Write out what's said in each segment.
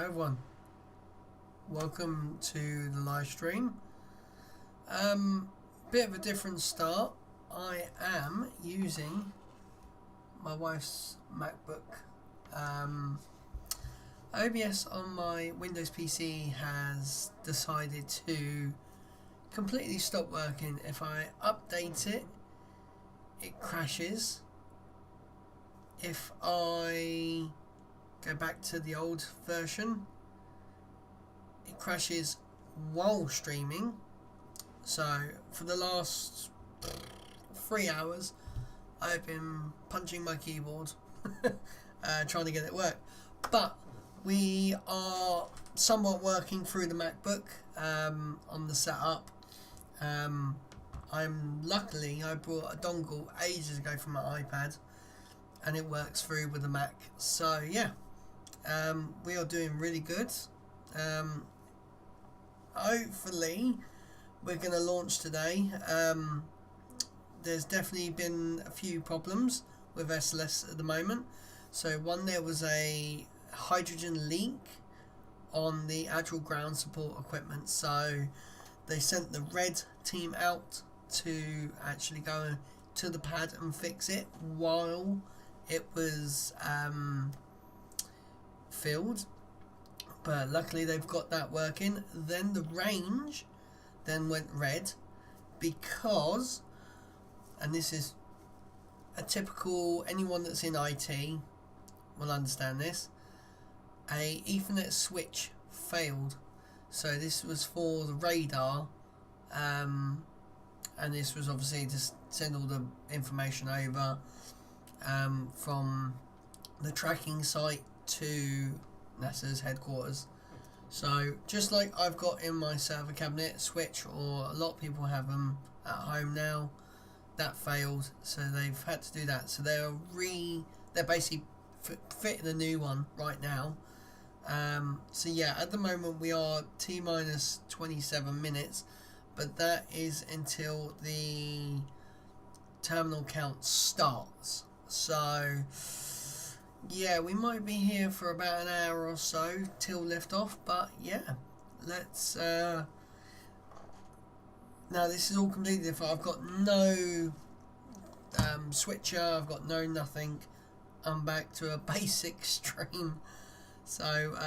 everyone, welcome to the live stream. Bit of a different start. I am using my wife's MacBook. OBS on my Windows PC has decided to completely stop working. If I update it, it crashes. If I go back to the old version, it crashes while streaming. So for the last 3 hours I've been punching my keyboard trying to get it work, but we are somewhat working through the MacBook on the setup. Luckily I brought a dongle ages ago from my iPad and it works through with the Mac, so yeah. We are doing really good. Hopefully we're going to launch today. There's definitely been a few problems with SLS at the moment. So there was a hydrogen leak on the actual ground support equipment, so they sent the red team out to actually go to the pad and fix it while it was filled, but luckily they've got that working. Then the range then went red because, and this is a typical, anyone that's in IT will understand this, a Ethernet switch failed. So this was for the radar, and this was obviously to send all the information over from the tracking site to NASA's headquarters. So just like I've got in my server cabinet switch, or a lot of people have them at home now, that failed, so they've had to do that. So they're basically fitting a new one right now. So yeah, at the moment we are T-minus 27 minutes, but that is until the terminal count starts. So yeah, we might be here for about an hour or so till liftoff, but yeah, let's now this is all completely different. I've got no switcher, I've got no nothing. I'm back to a basic stream, so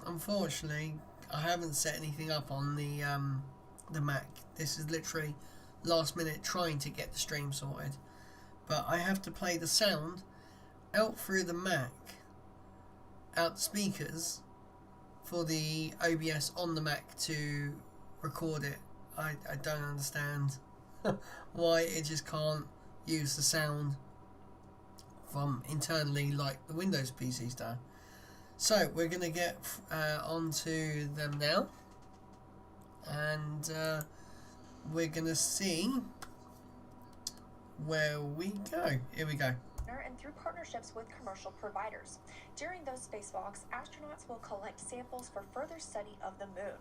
unfortunately I haven't set anything up on the Mac. This is literally last minute trying to get the stream sorted, but I have to play the sound out through the Mac, out the speakers, for the OBS on the Mac to record it. I don't understand why it just can't use the sound from internally like the Windows PCs do. So we're going to get onto them now, and we're going to see where we go. Here we go. And through partnerships with commercial providers. During those spacewalks, astronauts will collect samples for further study of the moon.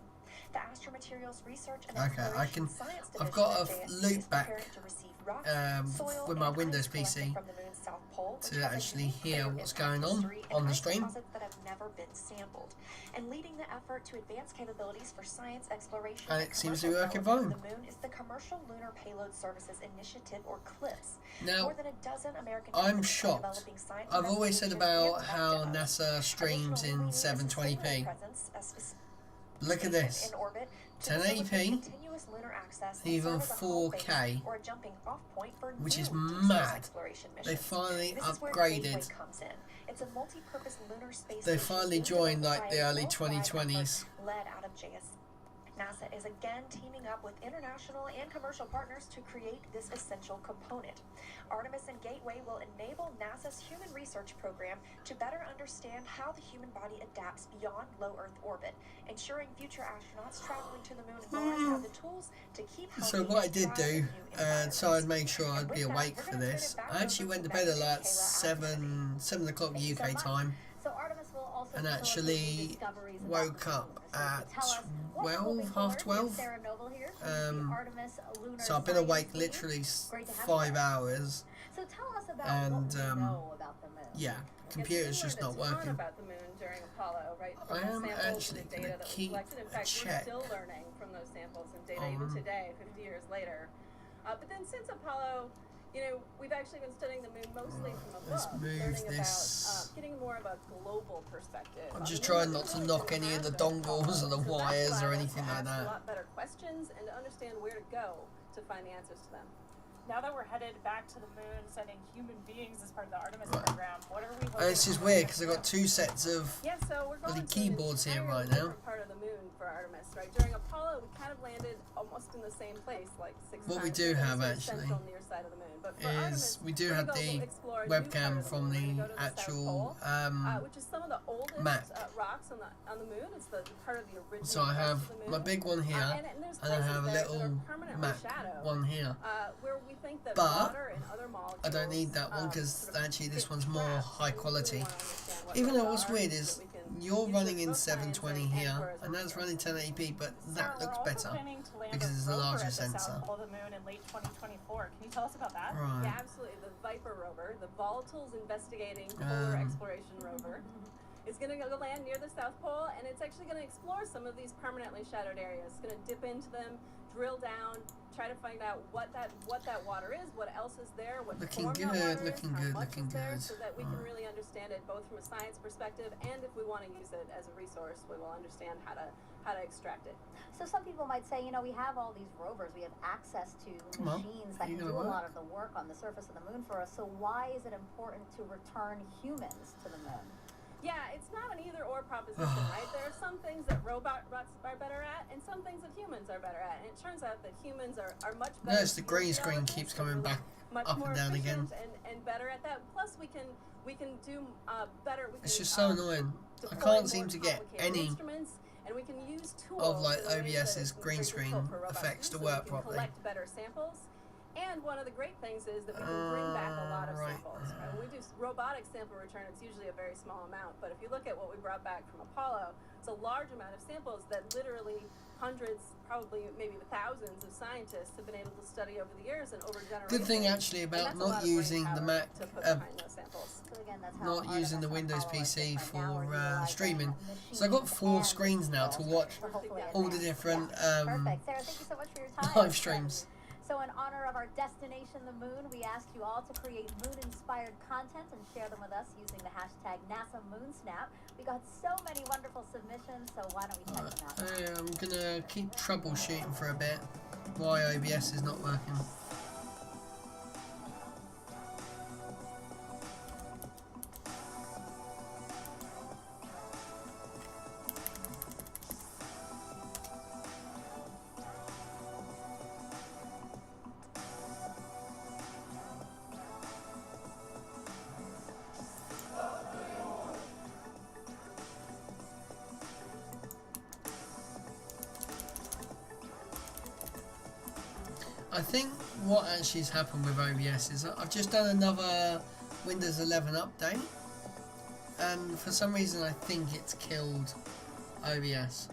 The Astromaterials Research and Exploration Science Division I've got at a JSC loop back to receive rocks, soil, with my and Windows ice PC from the moon's south pole, to actually hear what's going on the stream. That have never been sampled, and leading the effort to advance capabilities for science exploration. And it seems to be working fine. The moon is the Commercial Lunar Payload Services Initiative, or CLPS. Now, more than a dozen American I'm shocked. I've always said about how NASA streams in 720p. Look at this. 1080p, even 4K, which is mad. They finally upgraded. They finally joined like the early 2020s. NASA is again teaming up with international and commercial partners to create this essential component. Artemis and Gateway will enable NASA's human research program to better understand how the human body adapts beyond low Earth orbit, ensuring future astronauts traveling to the moon and Mars have the tools to keep healthy. So what I did do, so I'd make sure I'd be awake for this, I actually went to bed at like 7 o'clock UK time, and actually woke up at 12, half 12. So I've been awake literally 5 hours, and yeah, computer's just not working. right? I From the am samples actually and going data to that was keep collected. In a fact, check we're still learning from those samples and data even on. today, 50 years later. But then since Apollo, you know, we've actually been studying the moon mostly from Let's above, move learning this. about getting more of a global perspective. I'm On just the moon, trying we not to really knock didn't any of have the during dongles or the Apollo. So that's wires or allowed us anything to like ask that. a lot better questions and to understand where to go to find the answers to them. Now that we're headed back to the moon, sending human beings as part of the Artemis Right. program, what are we hoping This is to weird get because I've got two sets of Yeah, so we're bloody going to keyboards an here entirely right now. different part of the moon for Artemis, right? During Apollo, we kind of landed almost in the same place, like 6 What times. we do We're have, sort of actually, central near side of the moon. But for is Artemis, we do we're have gonna go the explore a new part webcam of the from moon. We're the gonna go to the South actual Pole, which is some of the oldest Mac. rocks on the moon. It's the part of the original. So I have crust of the moon. my big one here, and there's and I places have a there that little are permanently Mac shadowed, one here. where we think that But water and other molecules. I don't need that one because sort of actually this get one's more trapped, high and we really quality. wanna understand what Even those though what's are weird so is that we can you're use running it in both science 720 and here, for as and that's running 1080p, but that we're looks also better planning to land because a it's a rover larger at the sensor. South Pole of the moon in late 2024. Can you tell us about that? Right. Yeah, absolutely. The Viper rover, the Volatiles Investigating Polar Exploration rover, is going to go land near the South Pole, and it's actually going to explore some of these permanently shadowed areas. It's going to dip into them, drill down, try to find out what that water is, what else is there, what Looking form good, that water looking is, how good, much looking is there, good. so that we can really understand it both from a science perspective and if we want to use it as a resource, we will understand how to extract it. So some people might say, you know, we have all these rovers, we have access to Come on, machines that you can gonna do a work? lot of the work on the surface of the moon for us. So why is it important to return humans to the moon? Yeah, it's not an either or proposition, right? There are some things that robots are better at and some things that humans are better at. And it turns out that humans are much better. Notice the green screen geologists keeps and coming really back much up more and down again. efficient and better at that. Plus we can do better. We can, It's just so annoying. I deploy can't seem more to get complicated any instruments, and we can use tools of like in ways that OBS's it's green very screen difficult for robots effects do, to so we work can properly. collect better samples. And one of the great things is that we can bring back a lot of Right. samples. Right? When we do robotic sample return, it's usually a very small amount. But if you look at what we brought back from Apollo, it's a large amount of samples that literally hundreds, probably maybe thousands of scientists have been able to study over the years and over generations. Good thing actually And about that's a lot not of brain using the power Mac, to put behind those samples. So again, that's how not using the Artemis and Windows Apollo are PC different. Now we're for utilizing streaming. So I've got machines 4 and screens now to digital watch to hopefully all the advance. different Perfect. Sarah, thank you so much for your time. live streams. So in honor of our destination, the moon, we asked you all to create moon-inspired content and share them with us using the hashtag NASA MoonSnap. We got so many wonderful submissions, so why don't we check them out? I'm gonna keep troubleshooting for a bit why OBS is not working. I think what actually has happened with OBS is I've just done another Windows 11 update, and for some reason I think it's killed OBS.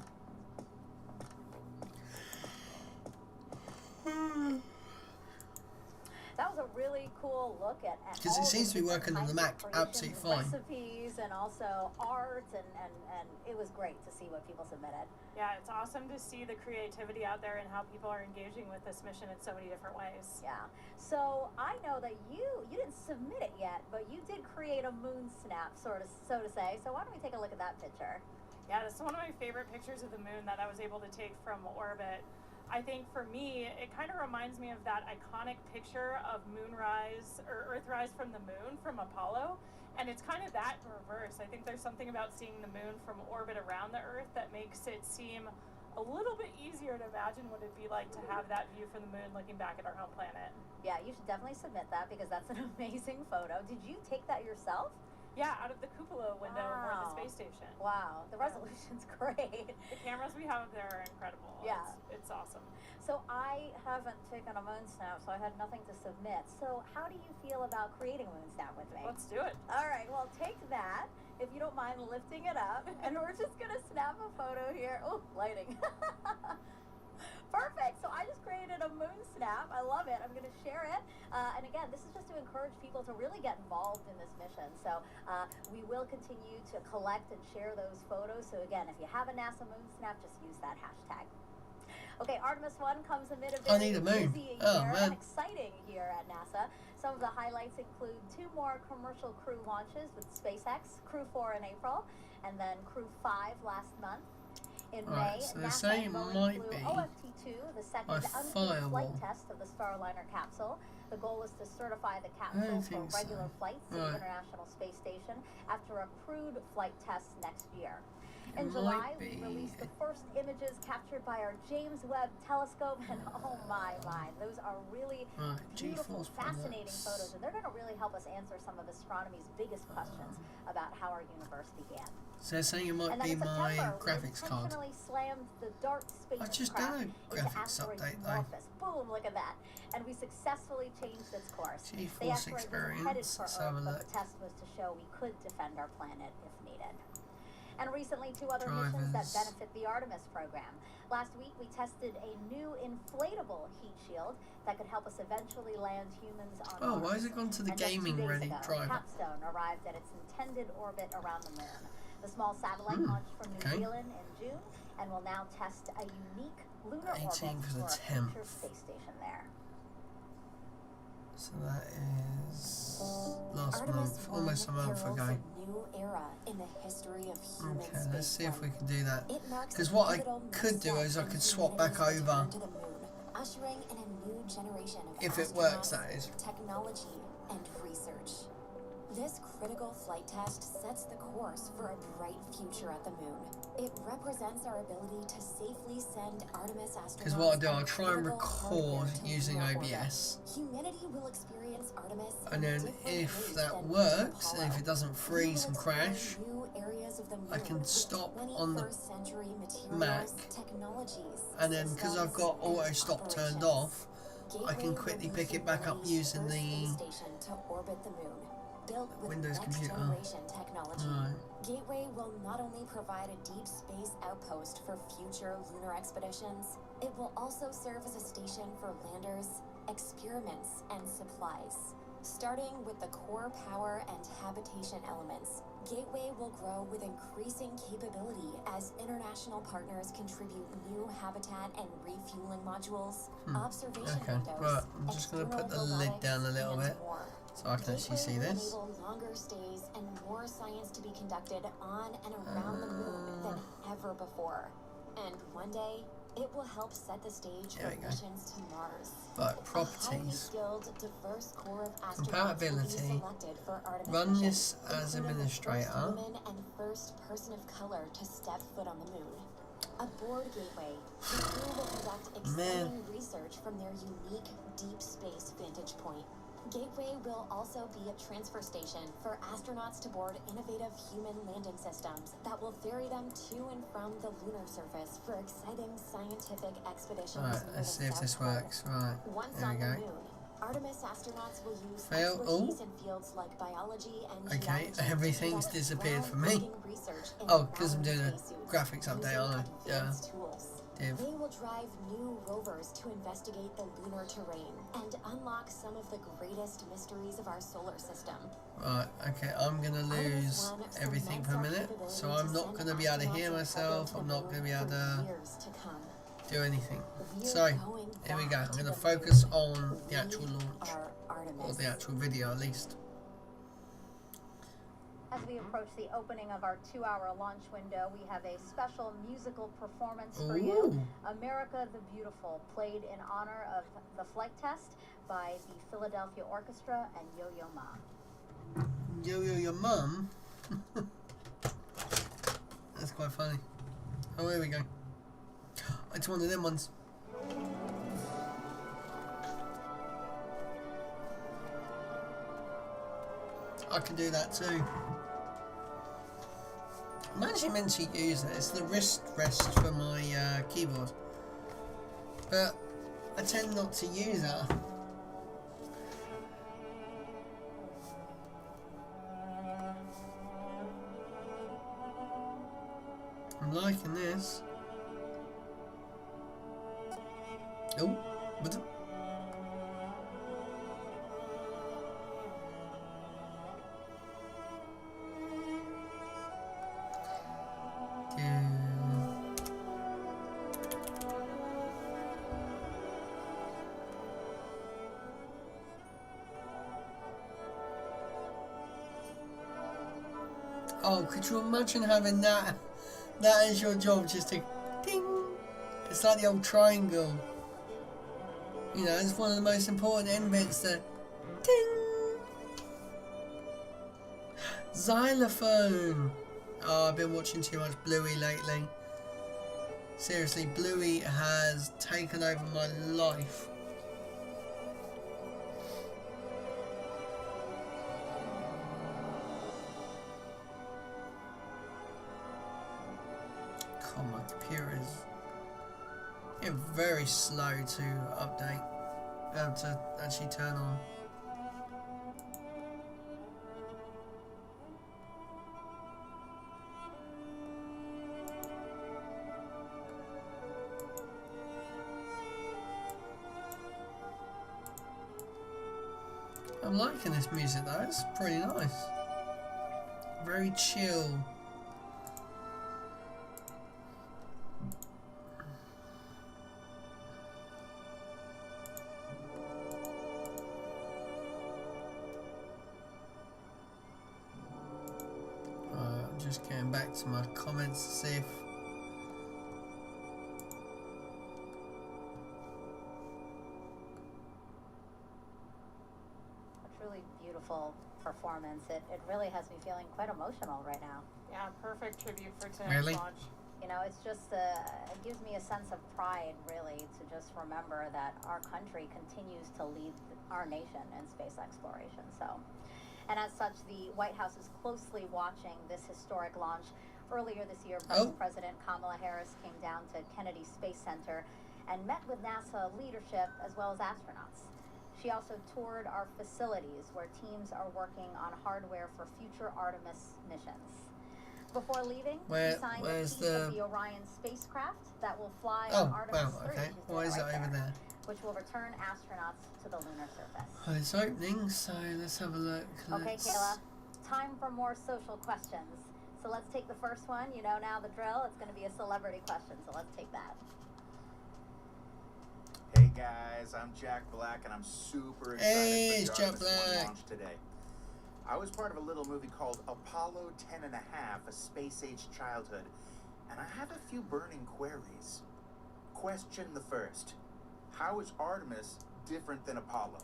That was a really cool look at Because it all seems to be different working on the kinds Mac of creations, absolutely fine. recipes and also art, and it was great to see what people submitted. Yeah, it's awesome to see the creativity out there and how people are engaging with this mission in so many different ways. Yeah. So I know that you didn't submit it yet, but you did create a moon snap, so to say. So why don't we take a look at that picture? Yeah, this is one of my favorite pictures of the moon that I was able to take from orbit. I think for me, it kind of reminds me of that iconic picture of moonrise or Earthrise from the moon from Apollo. And it's kind of that in reverse. I think there's something about seeing the moon from orbit around the Earth that makes it seem a little bit easier to imagine what it'd be like to have that view from the moon looking back at our home planet. Yeah, you should definitely submit that because that's an amazing photo. Did you take that yourself? Yeah, out of the cupola window aboard the Wow. space station. Wow, the resolution's great. The cameras we have up there are incredible. Yeah. It's awesome. So I haven't taken a moon snap, so I had nothing to submit. So how do you feel about creating a moon snap with me? Let's do it. All right, well, take that, if you don't mind lifting it up, and we're just going to snap a photo here. Oh, lighting. Perfect. So I just created a moon snap. I love it. I'm going to share it. And again, this is just to encourage people to really get involved in this mission. So we will continue to collect and share those photos. So again, if you have a NASA moon snap, just use that hashtag. Okay, Artemis 1 comes amid a I very need a moon. busy Oh, year man. and exciting year at NASA. Some of the highlights include 2 more commercial crew launches with SpaceX, Crew 4 in April, and then Crew 5 last month. In Right, May, so they're NASA saying and it Boeing might flew be OFT-2, the second a uncrewed firewall. flight test of the Starliner capsule. The goal is to certify the I don't capsule for think so. regular flights to Right. the International Space Station after a crewed flight test next year. It In July, might we be. released the first images captured by our James Webb Telescope, and oh my, those are really Right, beautiful, G-force fascinating products. photos, and they're going to really help us answer some of astronomy's biggest questions about how our universe began. So they're saying it might And then be in my September, we graphics card. intentionally slammed the DART I just done a spacecraft into graphics asteroid update though. Morpheus. Boom, look at that. And we successfully changed its course. The G-force asteroid was headed experience. for Let's have a Earth, but look. the test was to show we could defend our planet if needed. And recently, 2 other missions that Drivers. benefit the Artemis program. Last week, we tested a new inflatable heat shield that could help us eventually land humans on Oh, Mars. why has it gone to the And just 2 gaming days ready ago, driver? Capstone arrived at its intended orbit around the moon. The small satellite launched from New okay. Zealand in June and will now test a unique lunar 18 orbit for the for a 10th. future space station there. So that is last Artemis month, almost a month heralds ago. a new era in the history of human Okay, let's see if we spaceflight. can do that. It marks Because a what I pivotal could next do step is I in could swap back humanity's over, return to the moon, ushering in a new generation of if it works, astronauts, that is. technology, and research. This critical flight test sets the course for a bright future at the moon. It represents our ability to safely send Artemis astronauts. Because what I do, I'll and try and critical record hardware to using lunar orbit. OBS. Humanity will experience Artemis And in then different if ways that than works, Apollo. and if it doesn't We freeze will and explore crash, new areas of the I moon can with stop on the 21st century materials, Mac. technologies, and then because I've got systems, auto and stop turned operations. off, I Gateway can will quickly be pick it back up humanity's using first the space station to orbit the moon, built with Windows next computer. generation technology. Right. Gateway will not only provide a deep space outpost for future lunar expeditions, it will also serve as a station for landers, experiments, and supplies. Starting with the core power and habitation elements, Gateway will grow with increasing capability as international partners contribute new habitat and refueling modules, observation Okay, windows, right, I'm just going to put the external lid down a little robotics, bit and more. so I can actually see Gateway will this. enable longer stays and more science to be conducted on and around the moon than ever before. And one day, it will help set the stage There for we go. missions to Mars. Right, A highly properties. skilled, diverse core of astronauts will be Compatibility. selected for Artemis Run mission, this as including the administrator. first woman and first person of color to step foot on the moon. Aboard Gateway, the crew will conduct exciting research from their unique deep space vantage point. Gateway will also be a transfer station for astronauts to board innovative human landing systems that will ferry them to and from the lunar surface for exciting scientific expeditions. Right, near let's the see if this South Pole. works. Right, Once there we on the go. moon, Artemis astronauts will use Fail. expertise Oh. in fields like biology and Okay, geology everything's to conduct disappeared for me. groundbreaking research in Oh, because I'm modern doing a spacesuits graphics update, aren't I? using Yeah. advanced tools. Div. They will drive new rovers to investigate the lunar terrain and unlock some of the greatest mysteries of our solar system. Right, okay, I'm going to lose everything for a minute, so I'm not going to be able to hear myself, I'm not going to be able to do anything. So, here we go, I'm going to focus on the actual launch, or the actual video at least. As we approach the opening of our 2-hour launch window, we have a special musical performance for you. Ooh. America the Beautiful, played in honor of the flight test by the Philadelphia Orchestra and Yo-Yo Ma. Yo-Yo your mum? That's quite funny. Oh, here we go. It's one of them ones. I can do that too. I'm actually meant to use it. It's the wrist rest for my keyboard. But I tend not to use it. I'm liking this. Oh, but oh, could you imagine having that as your job, just to ding? It's like the old triangle. You know, it's one of the most important end bits, the ding. Xylophone. Oh, I've been watching too much Bluey lately. Seriously, Bluey has taken over my life. God, my computer is getting very slow to update, to actually turn on. I'm liking this music though, it's pretty nice. Very chill. I'm just getting back to my comments to see if performance. It really has me feeling quite emotional right now. Yeah, perfect tribute for tonight's Really? launch. You know, it's just, it gives me a sense of pride, really, to just remember that our country continues to lead our nation in space exploration. So, and as such, the White House is closely watching this historic launch. Earlier this year, Vice President Kamala Harris came down to Kennedy Space Center and met with NASA leadership as well as astronauts. She also toured our facilities where teams are working on hardware for future Artemis missions. Before leaving, we signed a piece of the Orion spacecraft that will fly on Artemis 3. Okay. Why is it over there? Which will return astronauts to the lunar surface. Well, it's opening, so let's have a look. Okay, Kayla, time for more social questions. So let's take the first one. You know now the drill. It's going to be a celebrity question, so let's take that. Hey guys, I'm Jack Black, and I'm super excited it's for the Jack Artemis 1 Black. launch today. I was part of a little movie called Apollo 10 and a Half, A Space-Age Childhood, and I have a few burning queries. Question the first. How is Artemis different than Apollo?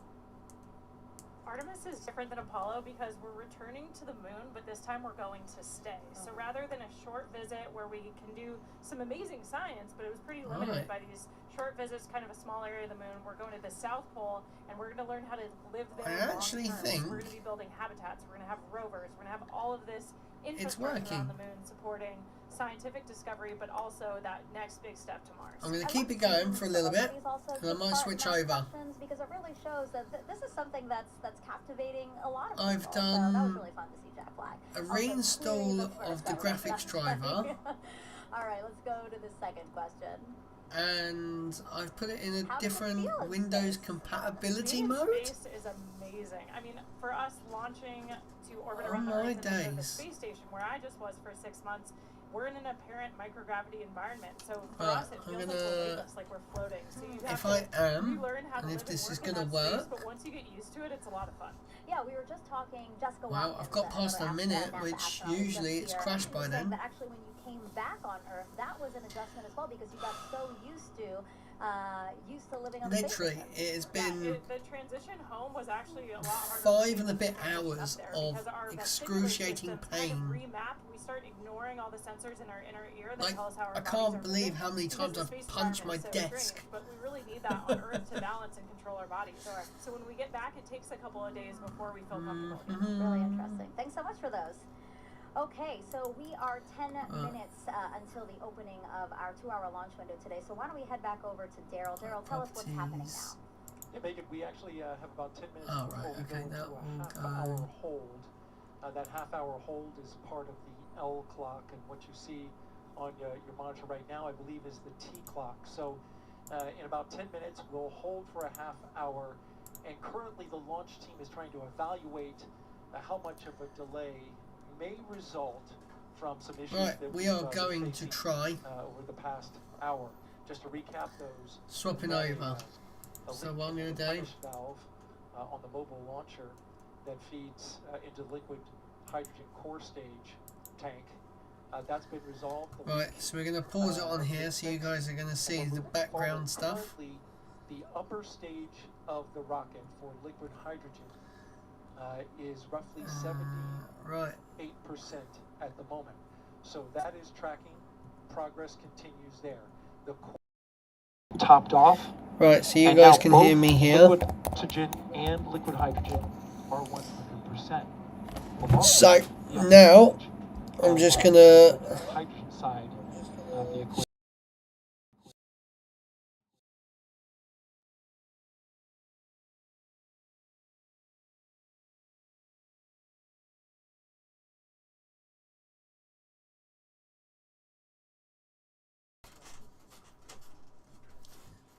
Artemis is different than Apollo because we're returning to the moon, but this time we're going to stay. So rather than a short visit where we can do some amazing science, but it was pretty limited by these short visits, kind of a small area of the moon, we're going to the South Pole, and we're going to learn how to live there long term. We're going to be building habitats. We're going to have rovers. We're going to have all of this infrastructure on the moon supporting scientific discovery, but also that next big step to Mars. I'm going to keep it going for a little bit, and I might switch over. Because it really shows that this is something that's captivating a lot of people. I've done so that was really fun to see Jack Black. a reinstall of the graphics driver. All right, let's go to the second question. And I've put it in a different Windows compatibility Being in mode. Space is amazing. I mean, for us launching to orbit Oh around the my Earth and the days. space station, where I just was for 6 months, we're in an apparent microgravity environment. So for Right, us, it feels like we're weightless, like we're floating. So you have If I am, relearn how to and live if this is work in going to that space, work, but once you get used to it, it's a lot of fun. Yeah, we were just talking, Jessica well, I've got past a minute, which usually it's crashed by then. But actually, when you came back on Earth, that was an adjustment as well because you got so used to living on the space Literally, station. it has been The transition home was actually a lot harder. 5 and a bit hours of excruciating pain. We start ignoring all the sensors in our inner ear that Like, tell us how our I bodies can't are believe moving, how many because times the I've space punched my environment is so desk. strange, but we really need that on Earth to balance and control our bodies. So when we get back, it takes a couple of days before we feel comfortable again. Really interesting. Thanks so much for those. Okay, so we are 10 minutes until the opening of our 2-hour launch window today. So why don't we head back over to Daryl. Daryl, tell us what's happening now. Yeah, Megan, we actually have about 10 minutes Oh, before right, we okay, go that into will a half-hour hold. That half-hour hold is part of the L clock, and what you see on your monitor right now, I believe, is the T clock. So in about 10 minutes. We'll hold for a half hour. And currently the launch team is trying to evaluate how much of a delay may result from some issues Right, that we are been going to facing, try over the past hour. Just to recap those. swapping we've got over. a So leak what I'm in going the to do, replenish valve on the mobile launcher that feeds into liquid hydrogen core stage tank. That's been resolved. The right, leak, so we're going to pause it on here so you guys are going to see the background stuff. Currently, the upper stage of the rocket for liquid hydrogen is roughly 78% Right, at the moment. So that is tracking. Progress continues there. The core topped off. right, so you And guys now can both hear me here. Liquid oxygen and liquid hydrogen are 100%. So now I'm just going to Hydrogen side of the equation.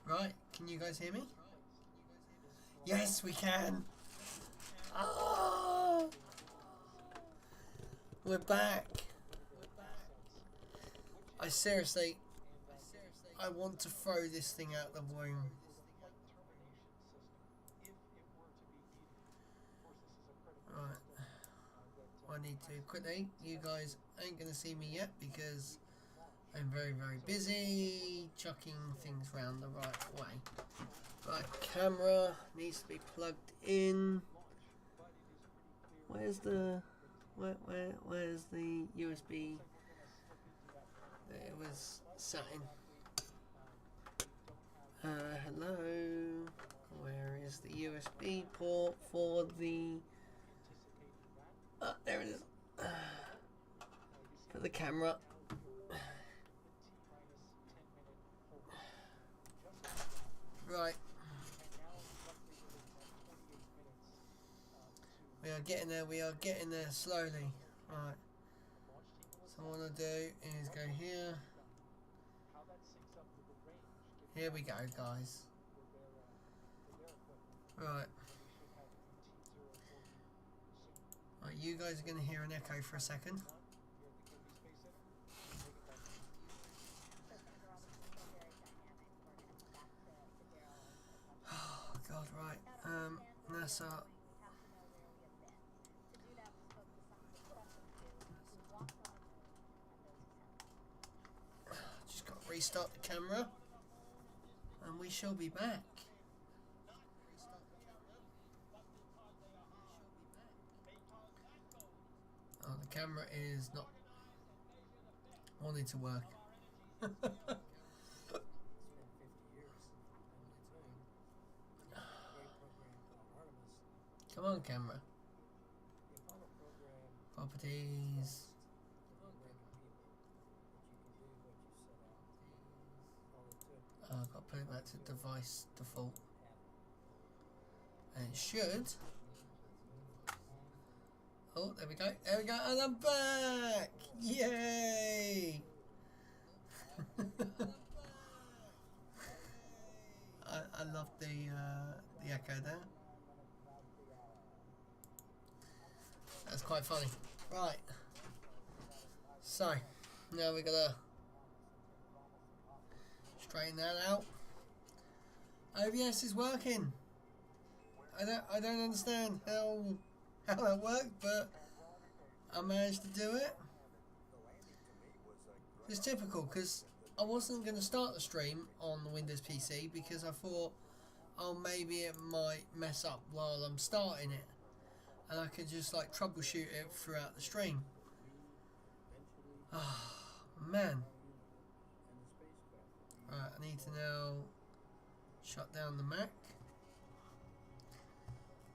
Right, can you guys hear me? Yes, we can. Ah, we're back. I seriously, I want to throw this thing out the room. Right, I need to quickly. You guys ain't gonna see me yet because I'm very, very busy chucking things round the right way. Right, camera needs to be plugged in. Where's the where's the USB? There it was sat in. Hello. Where is the USB port for the? There it is. For the camera. Right. We are getting there. We are getting there slowly. Right. So what I'll do is go here. Here we go, guys. Right. Right, you guys are going to hear an echo for a second. Oh, God, right. NASA. Just got to restart the camera. And we shall be back. Oh, the camera is not wanting to work. Come on, camera. Properties. Oh, I've got to put it back to device default. And it should. Oh, there we go. There we go. And I'm back! Yay! I love the echo there. That's quite funny. Right. So, now we're gonna straighten that out. OBS is working. I don't understand how that worked, but I managed to do it. It's typical because I wasn't going to start the stream on the Windows PC because I thought, oh, maybe it might mess up while I'm starting it, and I could just like troubleshoot it throughout the stream. Oh man. Right, I need to now shut down the Mac.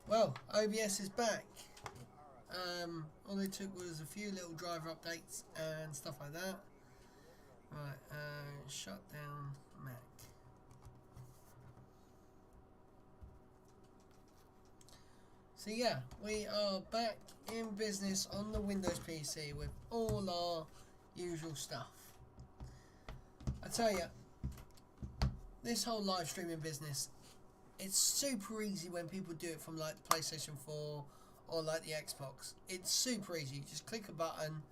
Well, OBS is back. All it took was a few little driver updates and stuff like that. Right, shut down Mac. So yeah, we are back in business on the Windows PC with all our usual stuff. I tell you, this whole live streaming business, it's super easy when people do it from like the PlayStation 4 or like the Xbox. It's super easy. You just click a button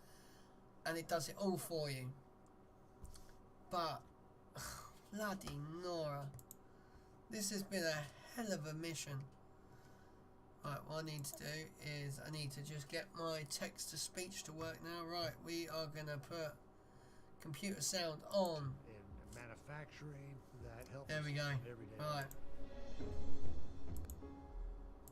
and it does it all for you. But bloody Nora, this has been a hell of a mission. Right, what I need to do is I need to just get my text to speech to work now. Right, we are gonna put computer sound on. In manufacturing that helps There we go. every day. Right.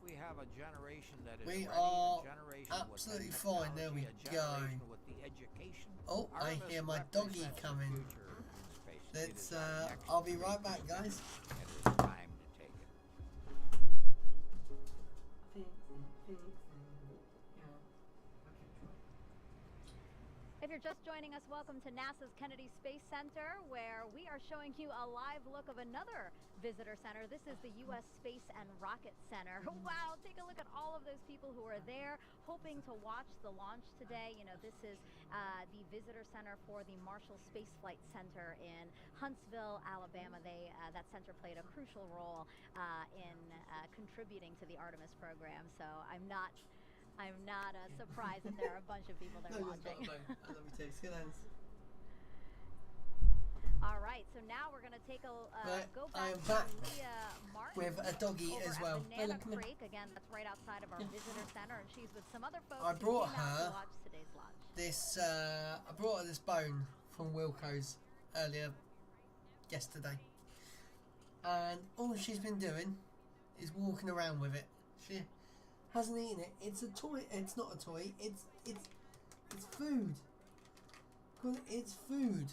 We have a generation that is We ready, are a generation absolutely with the fine. There we technology, a go. generation with the education. Oh, I Artemis hear my doggy represents the coming. future in space. It Let's is our next I'll be great right back, future, guys. and it is time to take it. If you're just joining us, welcome to NASA's Kennedy Space Center, where we are showing you a live look of another visitor center. This is the U.S. Space and Rocket Center. Wow, take a look at all of those people who are there hoping to watch the launch today. You know, this is the visitor center for the Marshall Space Flight Center in Huntsville, Alabama. That center played a crucial role in contributing to the Artemis program. So I'm not surprised that there are a bunch of people there watching. I love you too. See you then. All right, so now we're going to take a go I back am to back Leah Martin with a doggy over as at well. Banana Come here. Creek. Again, that's right outside of our visitor center, and she's with some other folks I who brought came out her to watch today's launch. This I brought her this bone from Wilco's earlier yesterday, and all she's been doing is walking around with it. She hasn't eaten it. It's a toy. It's not a toy. It's food. It's food.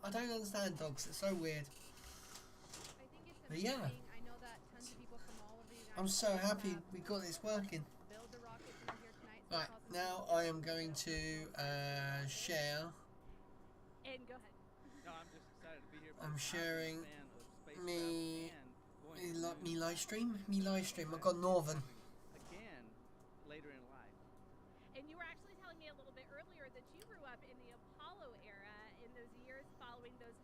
I don't understand dogs. It's so weird. I think it's But yeah. amazing. I know that tons of people from all over the United I'm so States happy have we got this working. build the rockets and are here tonight. So Right, it's awesome. now I am going to share. And go ahead. No, I'm just excited to be here. I'm sharing fan of space me travel and going to the me moon. live stream. Me live stream. I've got Northern. Again, later in life. And you were actually telling me a little bit earlier that you grew up in the Apollo era in those years following those.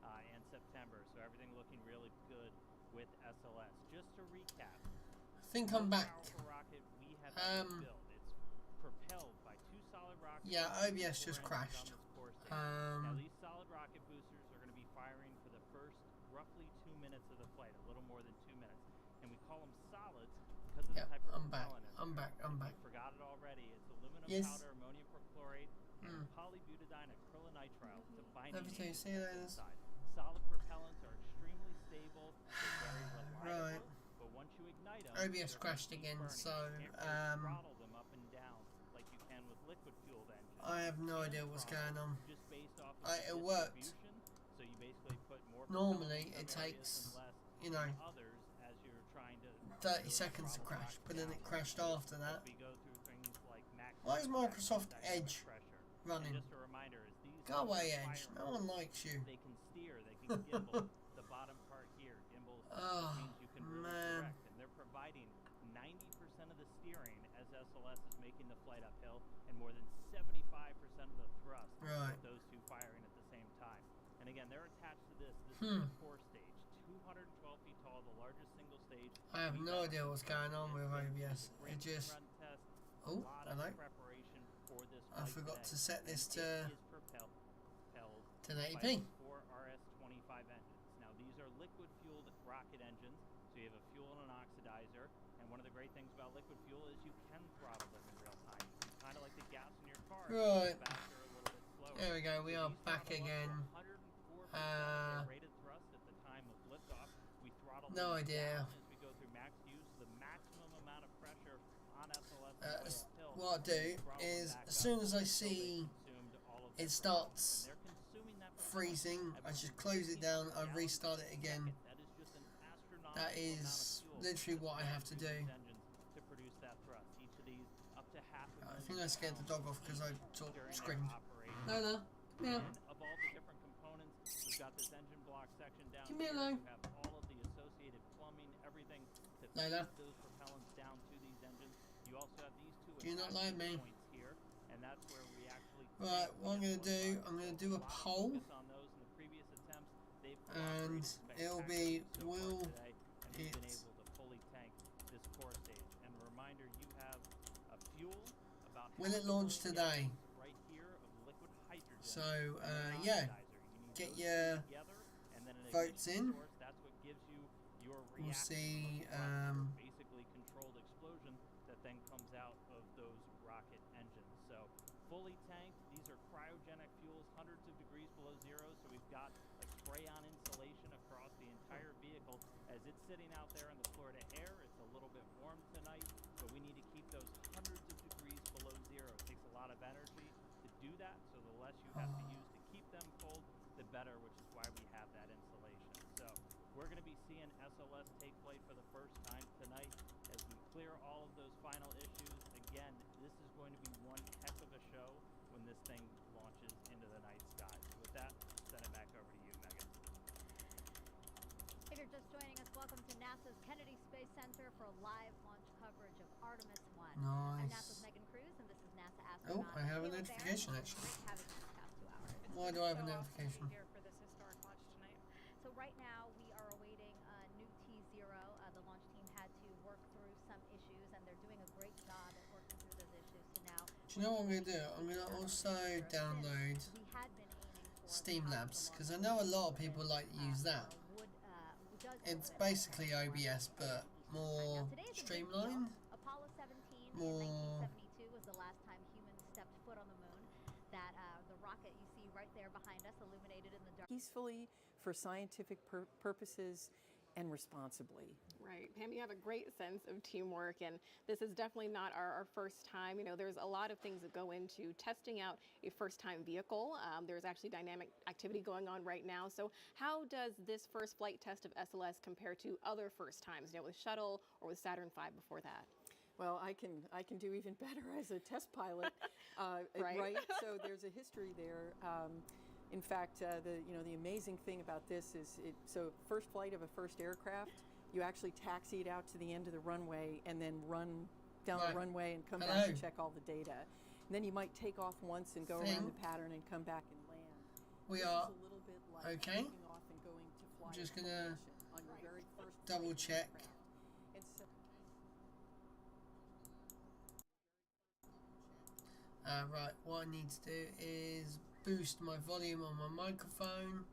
And September, so everything looking really good with SLS. Just to recap, I think I'm the most back. powerful rocket we have ever built. It's propelled by two solid rocket Yeah, boosters, OBS four just engines crashed. on this core stage. Now Um, these solid rocket boosters are going to be firing for the first roughly 2 minutes of the flight, a little more than 2 minutes, and we call them solids because of yeah, the type of I'm back. propellant in I'm them. back. I'm If back. you forgot it already, it's aluminum Yes. powder, ammonium perchlorate, and Mm. polybutadiene acrylonitrile to bind Love you too. See you later. inside. Solid propellants are extremely stable, they're very reliable, Right. but once you ignite them, OBS they're crashed gonna keep again, burning. so, You can't really throttle them up and down like you can with liquid-fueled engines. I have no You idea can what's throttle going on. just based off of It the worked. distribution, so you basically put more Normally, propellant in it some areas takes, and less you know, in others as you're trying to 30 really seconds to throttle the crash, rocket but then down. it crashed after As that. we go through things like max Why is pressure, Microsoft dynamic Edge pressure. running? And just a reminder, is these Go away, fire Edge. No one likes you. They can steer, they can gimbal. The bottom part here, gimbal Oh, means you can really man. direct, and they're providing 90% of the steering as SLS is making the flight uphill, and more than 75% of the thrust Right. with those two firing at the same time. And again, they're attached to this. This is Hmm. the core stage, 212 feet tall, the largest single stage. I have we've no ever idea what's going on with it's OBS. a It great just. run test, a Oh, lot of hello. preparation for this I flight forgot today. to set this And to it is propelled 1080p. by 4 RS-25 engines. Now these are liquid-fueled rocket engines, so you have a fuel and an oxidizer. And one of the great things about liquid fuel is you can throttle them in real time, kind of like the gas in your car. Right. Faster, a little bit slower. There we go. We So are these back throttle up to again. 104% of their rated thrust at the time of liftoff. We throttle No them idea. down as we go through max use. The maximum amount of pressure on SLS uphill. What I do throttle them is, back as up soon as I until see they've consumed all of it their starts propellant. And they're consuming that propellant freezing, I just close it down, I restart it again. That is just an astronomical That amount of is fuel literally what I have to these do. engines to produce that thrust. Each of these up to half a I million think I scared the pounds dog off because I sort during of their screamed. operation. Lola, meow. And of all the different components, we've got this engine block section down Give me a here. low. You have all of the associated plumbing, everything to Lola. feed those propellants down to these engines. You also have these two Do you not like me? points here, and that's where we actually Right, what I'm going to do, I'm going to do a poll. focus on those in the previous attempts. They've and it'll be will today, and we've been it able to fully tank this core stage. And a reminder, you have a fuel about will it launch today? right here of liquid hydrogen. So You yeah, need get those your together, and then an votes ignition in. source. That's what gives you your We'll reaction see. from basically controlled explosion that then comes out of those rocket engines. So fully tanked. These are cryogenic fuels, hundreds of degrees below zero. So we've got like spray-on insulation across the entire vehicle. As it's sitting out there in the Florida air, it's a little bit warm tonight, but we need to keep those hundreds of degrees below zero. It takes a lot of energy to do that, so the less you have to use to keep them cold, the better, which is why we have that insulation. So we're going to be seeing SLS take flight for the first time tonight as we clear all of those final issues. Again, this is going to be one heck of a show when this thing launches into the night sky. So with that, send it back over to you, Megan. If you're just joining us, welcome to NASA's Kennedy Space Center for live launch coverage of Artemis 1. I'm NASA's Nice. Megan Cruz, and this is NASA Oh, astronaut I have a Taylor notification Barron. actually. Great having you these past 2 hours. Why do I have a So awesome to be notification? here for this historic launch tonight. So right now we are awaiting new T0. The launch team had to work through some issues, and they're doing a great job at working through those issues. So now, Do you know what I'm going to do? I'm going to also download we had been aiming for Steam Labs, because I know a lot of people like to use that. It's basically OBS, but more streamlined. Apollo 17 in More 1972 was the last time humans stepped foot on the moon. That the rocket you see right there behind us, illuminated in the dark. Peacefully, for scientific purposes, and responsibly. Right. Pam, you have a great sense of teamwork, and this is definitely not our first time. You know, there's a lot of things that go into testing out a first-time vehicle. There's actually dynamic activity going on right now. So how does this first flight test of SLS compare to other first times, you know, with Shuttle or with Saturn V before that? Well, I can do even better as a test pilot, right? So there's a history there. In fact, the amazing thing about this is so first flight of a first aircraft, you actually taxi it out to the end of the runway and then run down the runway and come back and check all the data. And then you might take off once and go around the pattern and come back and land. We this are is a little bit like okay. taking off and going to fly. I'm just gonna on your very first double check. And so Right, what I need to do is boost my volume on my microphone.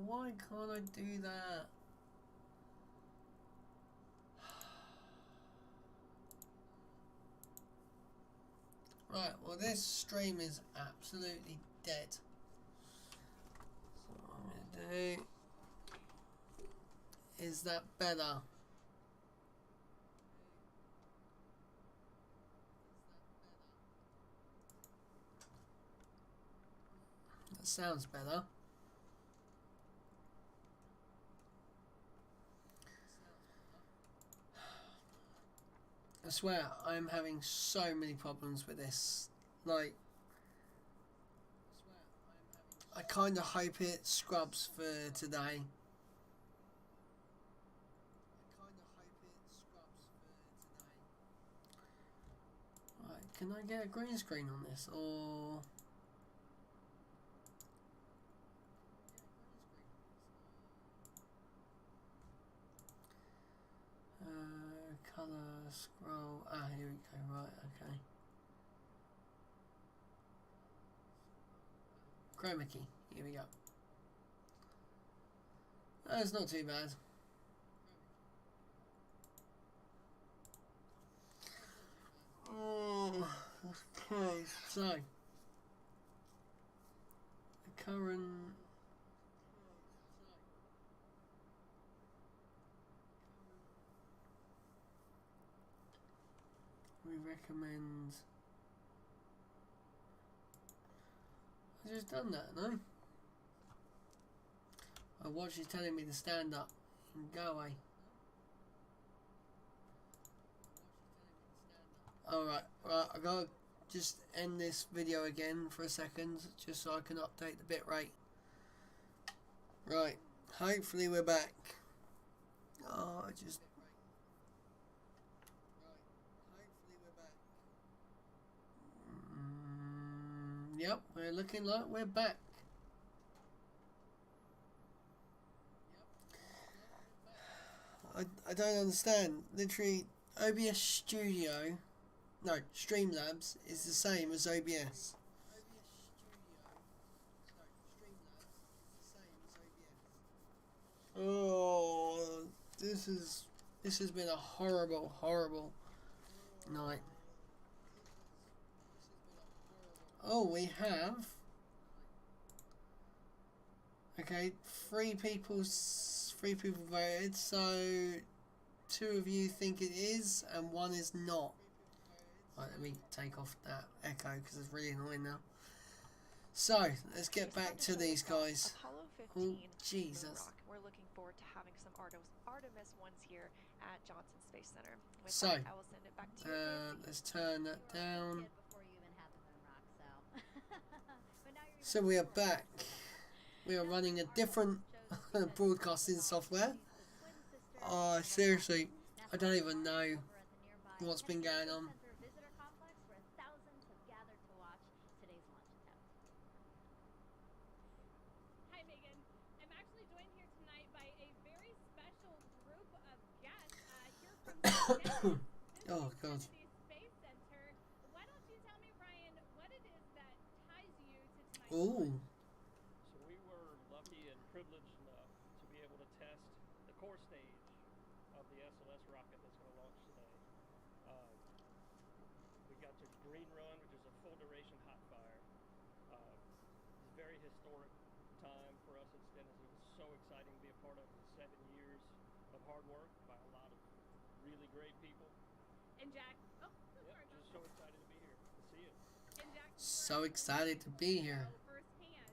Why can't I do that? Right, well this stream is absolutely dead. So what I'm going to do is that better? That sounds better. I swear, I'm having so many problems with this. Like, I kind of hope it scrubs for today. Right, can I get a green screen on this, or... Colour, scroll, here we go, right, okay. Chroma key, here we go. That's not too bad. Oh, okay, so the current we recommend. I just done that, no? My watch is telling me to stand up and go away. Alright, right, I gotta just end this video again for a second, just so I can update the bitrate. Right, Hopefully we're back. Oh, I just... Yep, we're looking like we're back. I don't understand. Literally, OBS Studio, no, Streamlabs is the same as OBS. Oh, this has been a horrible night. Oh, we have. Okay, three people voted, so 2 of you think it is, and 1 is not. Right, let me take off that echo because it's really annoying now. So, let's get back to these guys. Apollo 15 Oh, Jesus. Moon Rock. We're looking forward to having some Artemis ones here at Johnson Space Center. With So, that, I will send it back to you. let's turn that down. Before you even had the moon rock, so. But now you're So we are back. We are running a different broadcasting software. Seriously, I don't even know what's been going on. Visitor complex where thousands have gathered to watch today's launch attempt. Hi, Megan. I'm actually joined here tonight by a very special group of guests here from Oh, God. the Space Center. Why don't you tell me, Ryan, what it is that ties you to tonight's Ooh. So we were lucky and privileged enough to be able to test the core stage of the SLS rocket that's going to launch today. We got to Green Run, which is a full duration hot fire. It's a very historic time for us at Stennis. It was so exciting to be a part of the 7 years of hard work by a lot of really great people. And Jack, Just so excited to be here to see it. And Jack, So excited to be here. firsthand,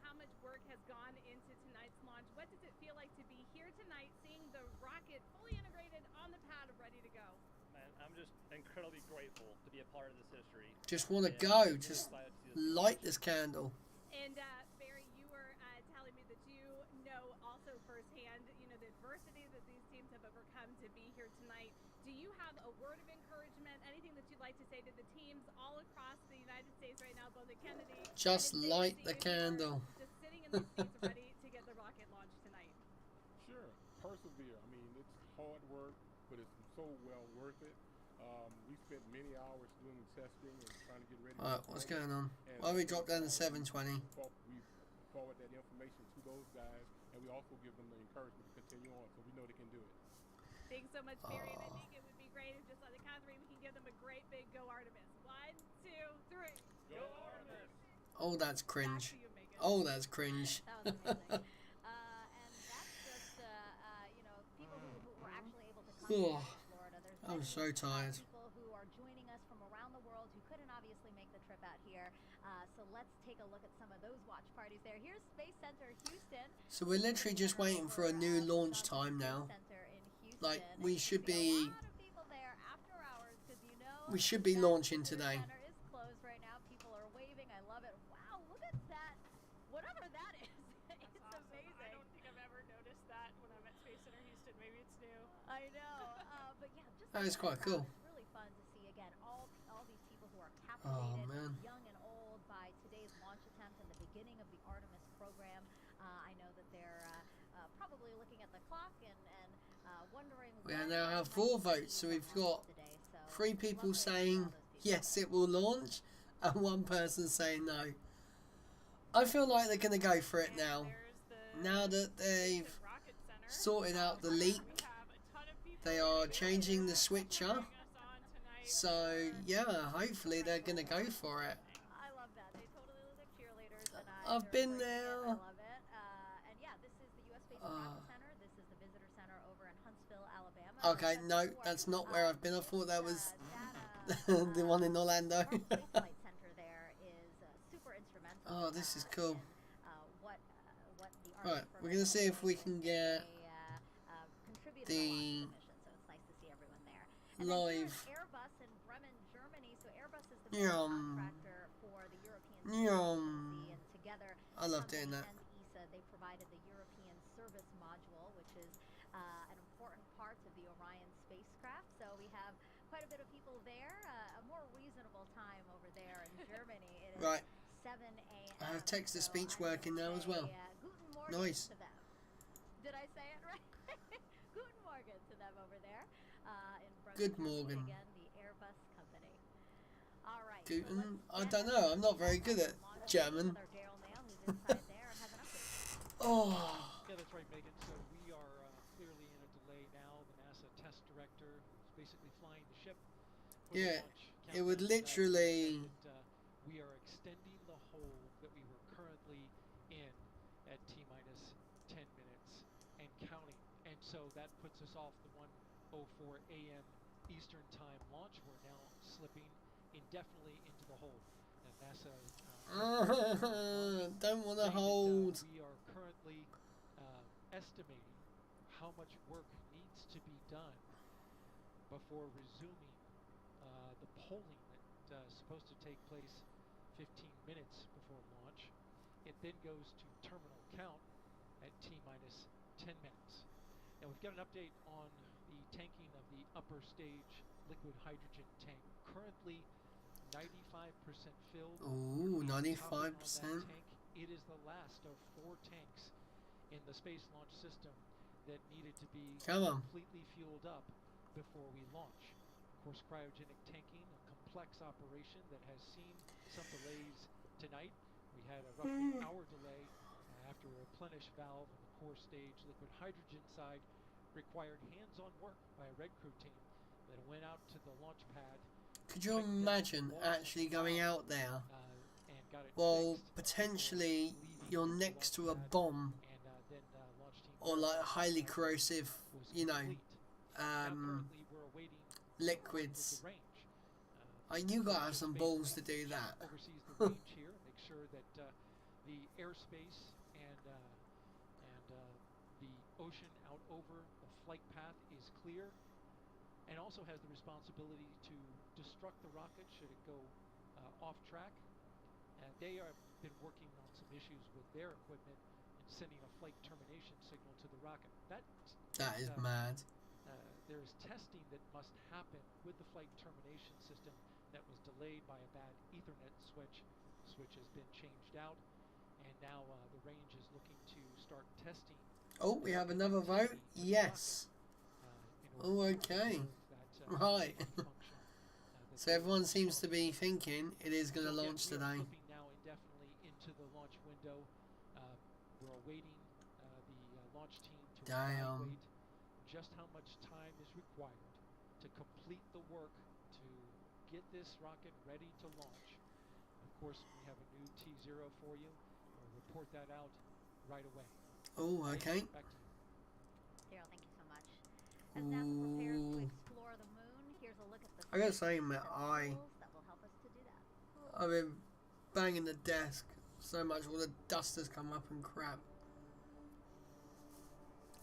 how much work has gone into tonight's launch. What does it feel like to be here tonight, seeing the rocket fully integrated on the pad, ready to go? Man, I'm just incredibly grateful to be a part of this history. Just want to go. Just light this candle. And Barry, you were telling me that you know also firsthand, the adversity that these teams have overcome to be here tonight. Do you have a word of encouragement, anything that you'd like to say to the teams all across the United States right now, both at Kennedy? Just light the candle. Just sitting in their seats ready to get the rocket launched tonight. Sure, persevere. I mean, it's hard work, but it's so well worth it. We spent many hours doing testing and trying to get ready. Alright, what's going on? Why we dropped down to 720? We forward that information to those guys, and we also give them the encouragement to continue on, so we know they can do it. Thanks so much, Barry. And I think it would be great if just on the count of 3, we can give them a great big go Artemis. 1, 2, 3. Go Artemis! Oh, that's cringe. Oh, that's cringe. That was amazing. And that's just, people who were actually able to come Oh, to Florida. There's I'm so tired. people who are joining us from around the world who couldn't obviously make the trip out here. So let's take a look at some of those watch parties there. Here's Space Center Houston. So we're literally just waiting for a new launch time now. Like, we should be... We should be launching today. Center is closed right now. People are waving. I love it. Wow, look at that. Whatever that is. It's awesome. amazing. I don't think I've ever noticed that when I'm at Space Center Houston. Maybe it's new. I know. But yeah, just That is quite cool. It's really fun to see again all these people who are captivated, man. young and old, by today's launch attempt and the beginning of the Artemis program. I know that they're probably looking at the clock and wondering. We now have 4 votes, so we've got 3 people saying yes, it will launch, and 1 person saying no. I feel like they're going to go for it now. Now that they've sorted out the leak, they are changing the switcher. So, yeah, hopefully they're going to go for it. I love that. They totally look like cheerleaders. And I've been there. I love it. And yeah, this is the U.S. Space Rocket Center. This is the Visitor Center over in Huntsville, Alabama. Okay, no, that's not where I've been. I thought that was the one in Orlando. Flight Center there is super instrumental. Oh, this is cool. What the Right, we're going to see if we can get the mission, so it's nice to see everyone there. And live. Airbus in Bremen, Germany. So Airbus is the contractor for the European Space Agency, and together I love doing that. and ESA, they provided the European service module, which is an important part of the Orion spacecraft. So we have quite a bit of people there. A more reasonable time over there in Germany. It is Right. 7 a.m. I have text-to-speech working now as well. Guten Morgen Nice. to them. Did I say it right? Guten Morgen to them over there in Brussels. Good morgen. Again, the Airbus company. All right. Guten? I don't know. I'm not very good at German. Oh. Yeah, that's right, Megan. So we are clearly in a delay now. The NASA test director is basically flying the ship for the Yeah, launch. it would literally... We are extending the hold that we were currently in at T-minus 10 minutes and counting. And so that puts us off the 1:04 a.m. Eastern Time launch. We're now slipping indefinitely into the hold. And NASA don't want to hold. we are currently estimating how much work needs to be done before resuming the polling that's supposed to take place 15 minutes before launch. It then goes to terminal count at T-minus 10 minutes. Now we've got an update on the tanking of the upper stage liquid hydrogen tank. Currently 95% filled. Ooh, 95%. It is the last of 4 tanks in the Space Launch System that needed to be completely fueled up before we launch. Of course, cryogenic tanking, a complex operation that has seen some delays tonight. We had a roughly hour delay after a replenish valve in the core stage liquid hydrogen side required hands-on work by a red crew team that went out to the launch pad. Could you imagine actually going out there? Well, potentially you're next to a bomb or like highly corrosive, you know, liquids. You gotta have some balls to do that. Oversees the range here, make sure that the airspace and the ocean out over the flight path is clear, and also has the responsibility to destruct the rocket should it go off track. They have been working on some issues with their equipment and sending a flight termination signal to the rocket. That is mad. There is testing that must happen with the flight termination system that was delayed by a bad Ethernet switch. Switch has been changed out, and now the range is looking to start testing. Oh, we have another vote? Yes. Oh, okay. Right. So everyone seems to be thinking it is going to launch today. Now indefinitely into the launch window. We're awaiting the launch team to evaluate just how much time is required to complete the work to get this rocket ready to launch. Of course, we have a new T0 for you. We'll report that out right away. Oh, okay. Back to you. Daryl, thank you so much. As NASA prepares to explore the moon, here's a look at the I gotta say, man, that will help us to do that. I've been banging the desk so much, all the dust has come up and crap.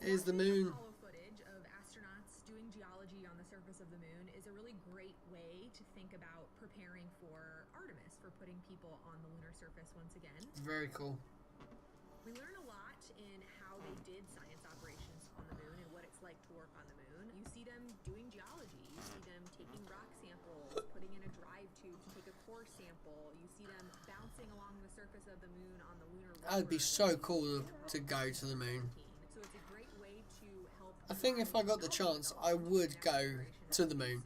Here's the moon. Apollo footage of astronauts doing geology on the surface of the moon is a really great way to think about preparing for Artemis, for putting people on the lunar surface once again. It's very cool. We learn a lot in how they did science operations on the moon and what it's like to work on the moon. You see them doing geology, you see them taking rock samples, putting in a drive tube to take a core sample, you see them bouncing along the surface of the moon on the lunar rover. That'd be so cool to go to the moon. So it's a great way to help. I think if I got the chance, I would go to the moon.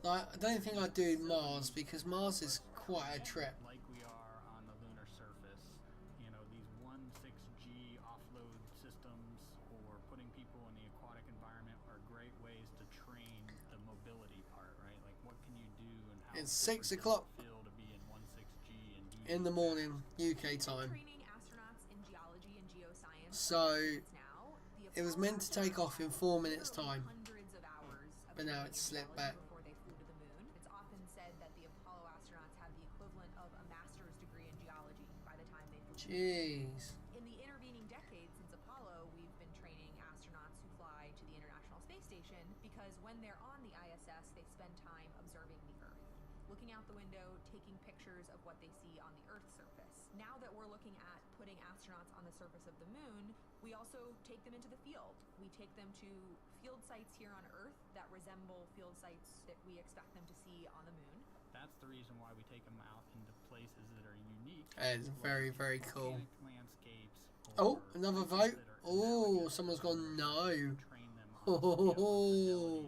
Like, I don't think I'd do Mars because Mars is quite a trip. Like we are on the lunar surface, you know, these 1.6G offload systems or putting people in the aquatic environment are great ways to train the mobility part, right? Like, what can you do and how it's 6 o'clock feel to be in 1.6G and do in the morning, UK time. Training astronauts in geology and geoscience. So it was meant to take off in 4 minutes time, but now it's slipped back. It's often said that the Apollo astronauts have the equivalent of a master's degree in geology by the time they flew. Jeez. In the intervening decades since Apollo, we've been training astronauts who fly to the International Space Station because when they're on the ISS, they spend time observing the Earth. looking out the window, taking pictures of what they see on the Earth's surface. Now that we're looking at putting astronauts on the surface of the moon, we also take them into the field. We take them to field sites here on Earth that resemble field sites that we expect them to see on the moon. That's the reason why we take them out into places that are unique. It's very, very cool. Landscapes. Oh, another vote. Oh, someone's gone no. Oh,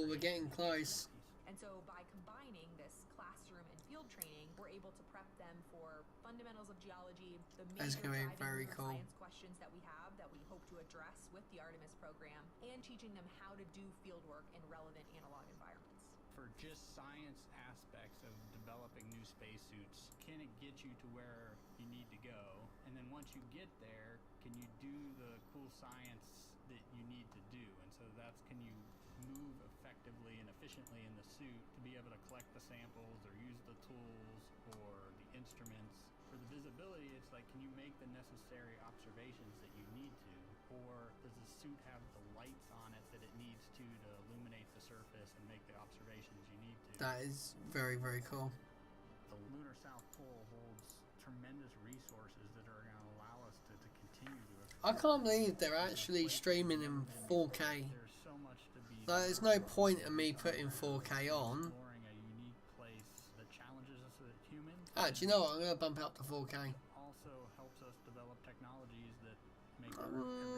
we're getting close. And so by combining this classroom and field training, we're able to prep them for fundamentals of geology, the That's major going to be very driving cool. science questions that we have that we hope to address with the Artemis program, and teaching them how to do field work in relevant analog environments. For just science aspects of developing new spacesuits, can it get you to where you need to go? And then once you get there, can you do the cool science that you need to do? And so that's, can you move effectively and efficiently in the suit to be able to collect the samples or use the tools or the instruments? For the visibility, it's like, can you make the necessary observations that you need to? Or does the suit have the lights on it that it needs to illuminate the surface and make the observations you need to? That is very, very cool. The lunar South Pole holds tremendous resources that are going to allow us to continue to explore. I can't believe they're actually streaming in 4K. There's so much to be There's no point in me putting 4K on. exploring a unique place that challenges us as humans. Do you know what? I'm going to bump it up to 4K. Also helps us develop technologies that make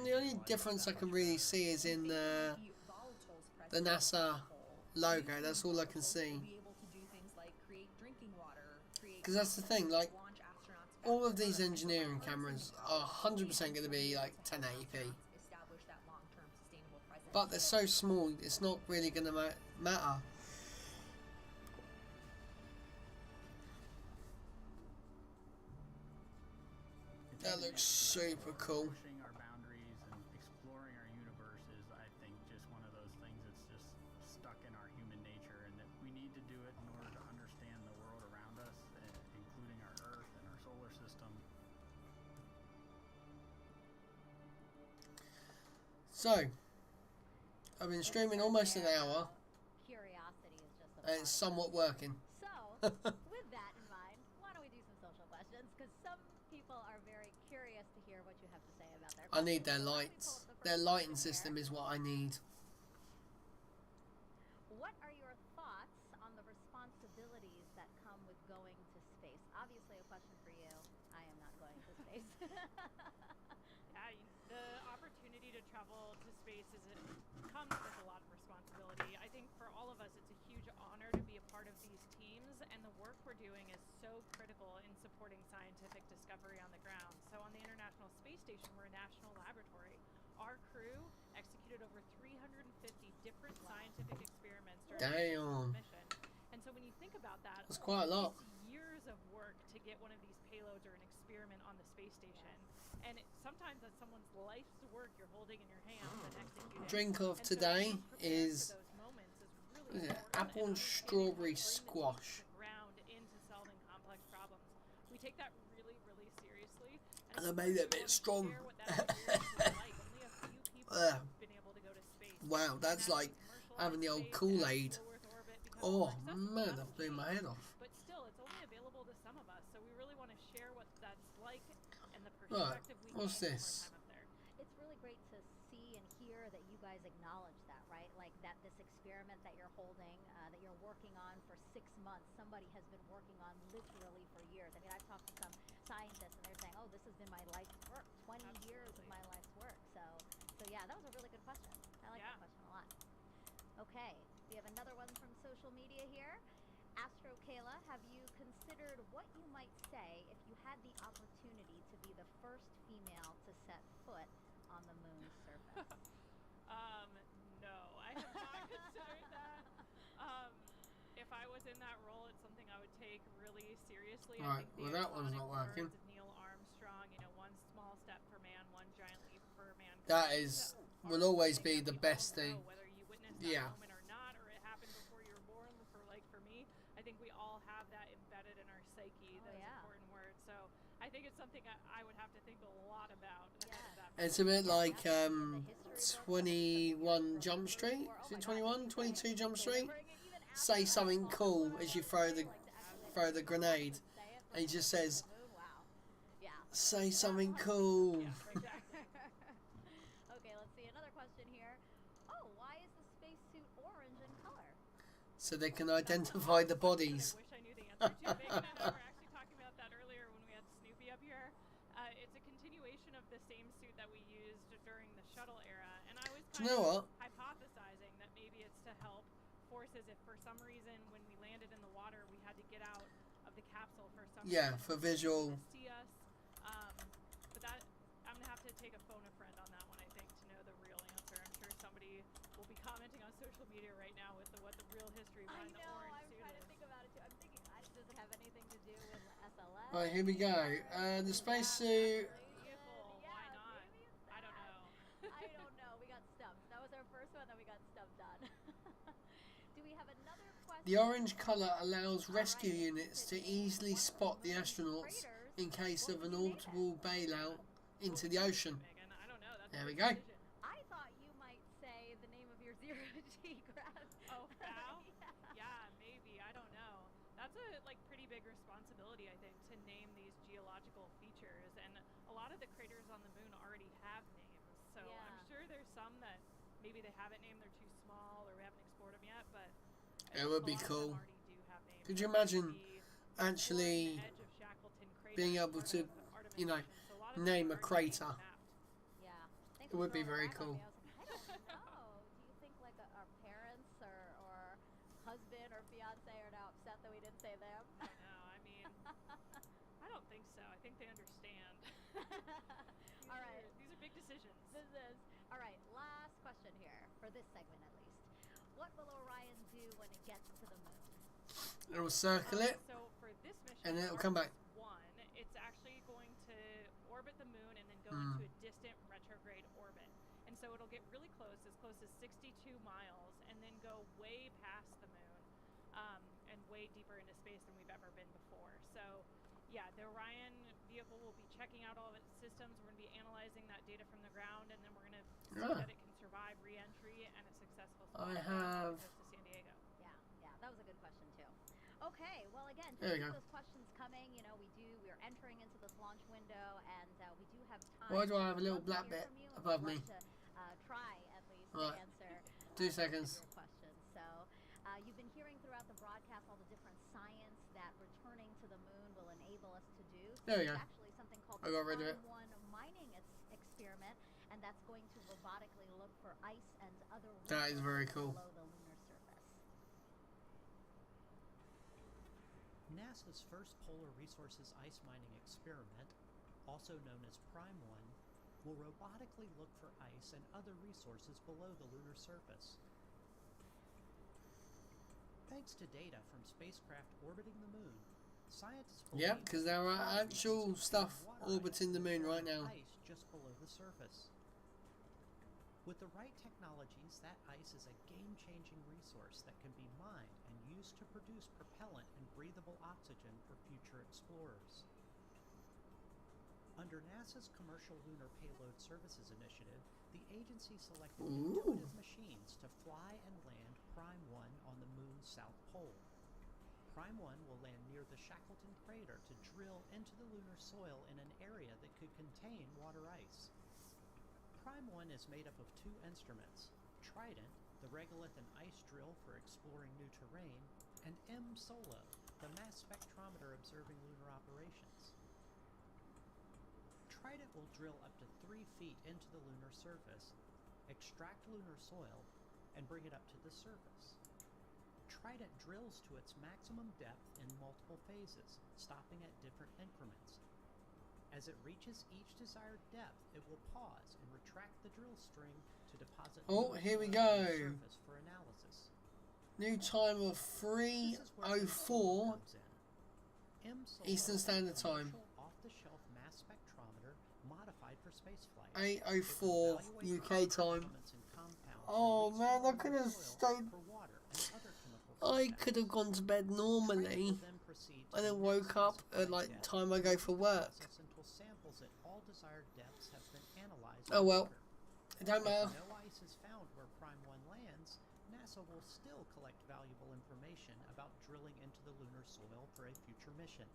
The only difference I can really see is in the NASA logo. That's all I can see. Because that's the thing, like, all of these engineering cameras are 100% going to be like 1080p. But they're so small, it's not really going to matter. That looks super cool. Pushing our boundaries and exploring our universe is, I think, just one of those things that's just stuck in our human nature, and that we need to do it in order to understand the world around us, including our Earth and our solar system. So, I've been streaming almost an hour, Curiosity is just and it's somewhat working. So, with that in mind, why don't we do some social questions? Because some people are very curious to hear what you have to say about their I need their lights. Their lighting system is what I need. What are your thoughts on the responsibilities that come with going to space? Obviously, a question for you. I am not going to space. Yeah, the opportunity to travel to space comes with a lot of responsibility. I think for all of us, it's a huge honor to be a part of these teams, and the work we're doing is so critical in supporting scientific discovery on the ground. So on the International Space Station, we're a national laboratory. Our crew executed over 350 different scientific experiments during the mission. And so when you think about that, that's quite a lot. It's years of work to get one of these payloads or an experiment on the space station. And sometimes that's someone's life's work you're holding in your hands and executing. Drink of today is apple and strawberry squash. Into solving complex problems. We take that really, really seriously. And I made it a bit strong. Wow, that's like having the old Kool-Aid. Oh man, that blew my head off. But still, it's only available to some of us, so we really want to share what that's like and the perspective we what's gain this? from our time up there. It's really great to see and hear that you guys acknowledge that, right? Like that this experiment that you're holding, that you're working on for 6 months, somebody has been working on literally for years. I mean, I've talked to some scientists and they're saying, oh, this has been my life's work, 20 years of my life's work. So yeah, that was a really good question. I like that question a lot. Okay, we have another one from social media here. Astro Kayla, have you considered what you might say if you had the opportunity to be the first female to set foot on the moon's surface? No, I have not considered that. If I was in that role, it's something I would take really seriously. Right, well that one's not working. Neil Armstrong, one small step for man, one giant leap for mankind. That will always be the best thing. Whether you witnessed that moment or not, or it happened before you were born, for me, I think we all have that embedded in our psyche, those important words. So I think it's something I would have to think a lot about. It's a bit like 21 Jump Street. Is it 21? 22 Jump Street? say something cool as you throw the grenade, and he just says, "Say something cool." Okay, let's see another question here. Oh, why is the spacesuit orange in color? So they can identify the bodies. I wish I knew the answer to. Megan and I were actually talking about that earlier when we had Snoopy up here. It's a continuation of the same suit that we used during the shuttle era, and I was kind of hypothesizing that maybe it's to help forces if for some reason when we landed in the water we had to get out of the capsule for some reason For visual. to see us. But that I'm gonna have to take a phone a friend on that one, I think, to know the real answer. I'm sure somebody will be commenting on social media right now with what the real history behind the orange suit is. I'm trying to think about it too. I'm thinking, does it have anything to do with SLS? Right, here we go. The spacesuit. Why not? I don't know. I don't know. We got stumped. That was our first one that we got stumped on. Do we have another question? The orange colour allows rescue units to easily spot the astronauts in case of an orbital bailout into the ocean. There we go. I thought you might say the name of your zero-G graph. Oh, FOW? Yeah, maybe. I don't know. That's a pretty big responsibility, I think, to name these geological features. And a lot of the craters on the moon already have names. So I'm sure there's some that maybe they haven't named, they're too small, or we haven't explored them yet. But it would be cool. Could you imagine actually being able to, name a crater? Yeah. It would be very cool. I don't know. Do you think our parents or husband or fiance are now upset that we didn't say them? I know. I mean, I don't think so. I think they understand. All right. These are big decisions. This is. All right. Last question here for this segment at least. What will Orion do when it gets to the moon? It will circle it, so for this mission, and then it will come back. It's actually going to orbit the moon and then go into a distant retrograde orbit. And so it'll get really close as 62 miles, and then go way past the moon and way deeper into space than we've ever been before. So, yeah, the Orion vehicle will be checking out all of its systems. We're going to be analyzing that data from the ground, and then we're going to see that it can survive re-entry and a successful flight to San Diego. Yeah, that was a good question too. Okay, well again, there just keep those questions coming. We're entering into this launch window, and we do have time. Why do I have a little black bit above me? Try at least to answer 2 seconds. Your questions. So you've been hearing throughout the broadcast all the different science that returning to the moon will enable us to do. So there we go. Actually, something called I got rid of it. Prime 1 mining experiment, and that's going to robotically look for ice and other that is very cool. Below the lunar surface. NASA's first Polar Resources ice mining experiment, also known as Prime 1, will robotically look for ice and other resources below the lunar surface. Thanks to data from spacecraft orbiting the moon, scientists believe because there are actual stuff orbiting the moon right now. Ice just below the surface. With the right technologies, that ice is a game-changing resource that can be mined and used to produce propellant and breathable oxygen for future explorers. Under NASA's Commercial Lunar Payload Services Initiative, the agency selected intuitive machines to fly and land Prime 1 on the moon's south pole. Prime 1 will land near the Shackleton crater to drill into the lunar soil in an area that could contain water ice. Prime 1 is made up of 2 instruments, Trident, the regolith and ice drill for exploring new terrain, and M-SOLO, the mass spectrometer observing lunar operations. Trident will drill up to 3 feet into the lunar surface, extract lunar soil, and bring it up to the surface. Trident drills to its maximum depth in multiple phases, stopping at different increments. As it reaches each desired depth, it will pause and retract the drill string to deposit here we go. surface for analysis. New time of 3:04 Eastern Standard Time. Off-the-shelf mass spectrometer modified for spaceflight. 8:04 UK time. Oh man, I could have stayed. I could have gone to bed normally, and then woke up at time I go for work. Samples at all desired depths have been analyzed. Oh well, it don't matter. If no ice is found where Prime 1 lands, NASA NASA will still collect valuable information about drilling into the lunar soil for a future mission.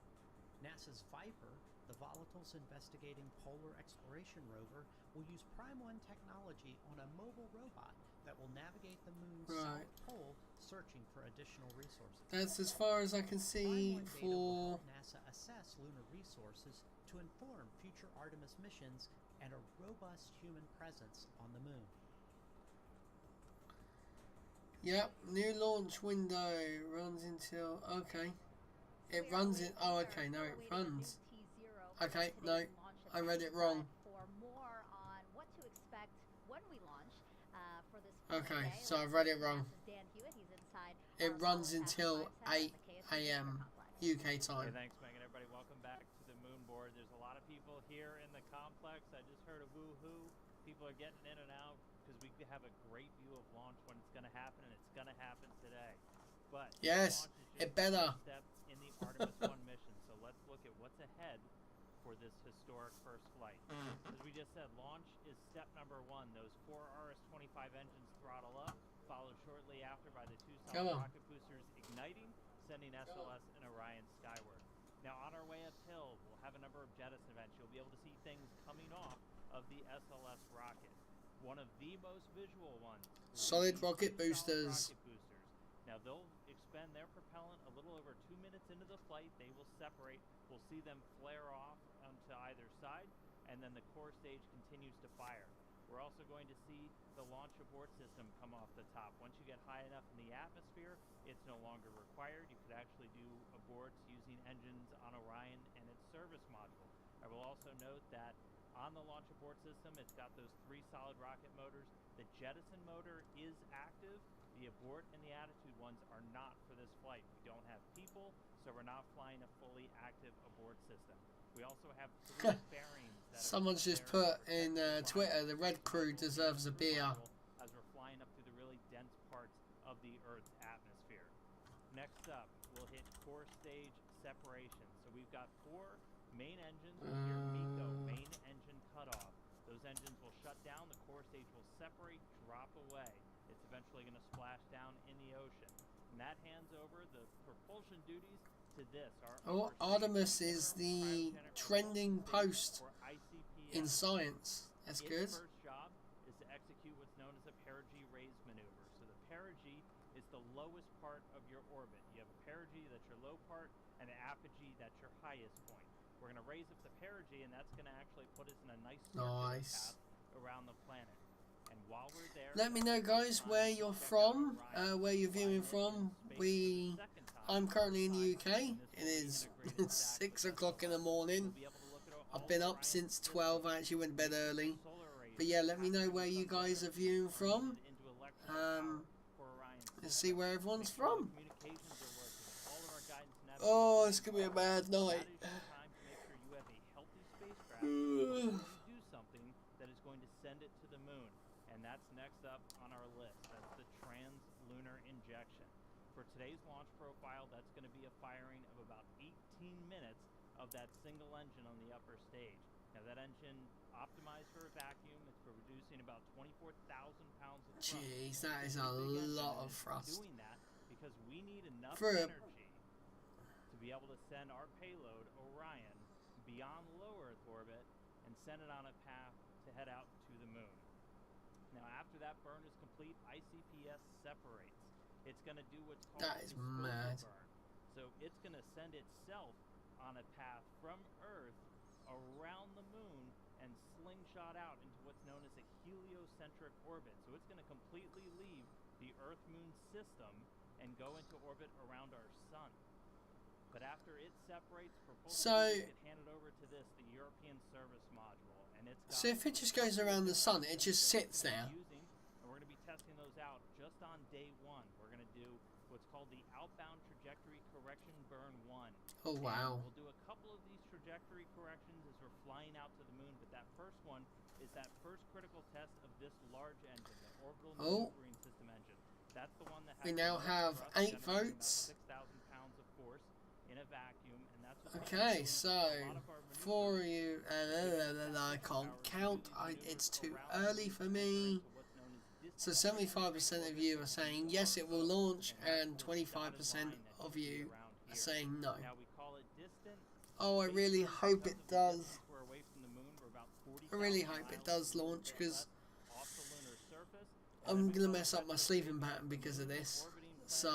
NASA's Viper, the Volatiles Investigating Polar Exploration rover, will use Prime 1 technology on a mobile robot that will navigate the moon's south pole, searching for additional resources. That's as far as I can see Prime 1 data will for... help NASA assess lunar resources to inform future Artemis missions and a robust human presence on the moon. Yep, new launch window runs until... Okay. It runs in... Oh, okay, no, it runs. Okay, no, I read it wrong. For more on what to expect when we launch for this Okay, so I've read it wrong. Dan Hewitt, he's inside. It runs until 8 a.m. UK time. Hey, thanks, Megan. Everybody, welcome back to the moon board. There's a lot of people here in the complex. I just heard a woo-hoo. People are getting in and out because we have a great view of launch when it's going to happen, and it's going to happen today. But yes, it better. Step in the Artemis 1 mission. So let's look at what's ahead for this historic first flight. As we just said, launch is step number 1. Those 4 RS-25 engines throttle up, followed shortly after by the 2 solid rocket boosters igniting, sending SLS and Orion skyward. Now on our way uphill, we'll have a number of jettison events. You'll be able to see things coming off of the SLS rocket. One of the most visual ones. Solid rocket boosters. Now they'll expend their propellant a little over 2 minutes into the flight. They will separate. We'll see them flare off onto either side, and then the core stage continues to fire. We're also going to see the launch abort system come off the top. Once you get high enough in the atmosphere, it's no longer required. You could actually do aborts using engines on Orion and its service module. I will also note that on the launch abort system, it's got those 3 solid rocket motors. The jettison motor is active. The abort and the attitude ones are not for this flight. We don't have people, so we're not flying a fully active abort system. We also have 3 bearings. Someone's just put in Twitter, the red crew deserves a beer. As we're flying up through the really dense parts of the Earth's atmosphere. Next up, we'll hit core stage separation. So we've got 4 main engines. We'll hear MECO, main engine cutoff. Those engines will shut down. The core stage will separate, drop away. It's eventually going to splash down in the ocean. And that hands over the propulsion duties to this. Oh, Artemis is the trending post in science. That's good. Its first job is to execute what's known as a perigee raise maneuver. So the perigee is the lowest part of your orbit. You have a perigee, that's your low part, and an apogee, that's your highest point. We're going to raise up the perigee, and that's going to actually put us in a nice path around the planet. And while we're there, let me know, guys, where you're from, where you're viewing from. I'm currently in the UK. It is 6 o'clock in the morning. I've been up since 12. I actually went to bed early. But yeah, let me know where you guys are viewing from. Let's see where everyone's from. Oh, it's going to be a bad night. Do something that is going to send it to the moon, and that's next up on our list. That's the trans-lunar injection. For today's launch profile, that's going to be a firing of about 18 minutes of that single engine on the upper stage. Now that engine optimized for a vacuum. It's for reducing about 24,000 pounds of thrust. Jeez, that is a lot of thrust. Doing that because we need enough energy to be able to send our payload Orion beyond low Earth orbit and send it on a path to head out to the moon. Now after that burn is complete, ICPS separates. It's going to do what's called a disposal burn. So it's going to send itself on a path from Earth around the moon and slingshot out into what's known as a heliocentric orbit. So it's going to completely leave the Earth-Moon system and go into orbit around our sun. But after it separates, propulsion get handed over to this, the European Service Module, and it's got so if it just goes around the sun, it just sits there. And we're going to be testing those out just on day 1. We're going to do what's called the outbound trajectory correction burn 1. Oh wow! And we'll do a couple of these trajectory corrections as we're flying out to the moon, but that first one is that first critical test of this large engine, the orbital maneuvering system engine. That's the one that has we now have 8 votes. 6,000 pounds of force in a vacuum, and that's what okay, so for you, I can't count. It's too early for me. So 75% of you are saying yes, it will launch, and 25% of you are saying no. Now we call it distant. Oh, I really hope it does. We're away from the moon. We're about 40,000 I really hope it does launch, because I'm gonna mess up my sleeping pattern because of this. So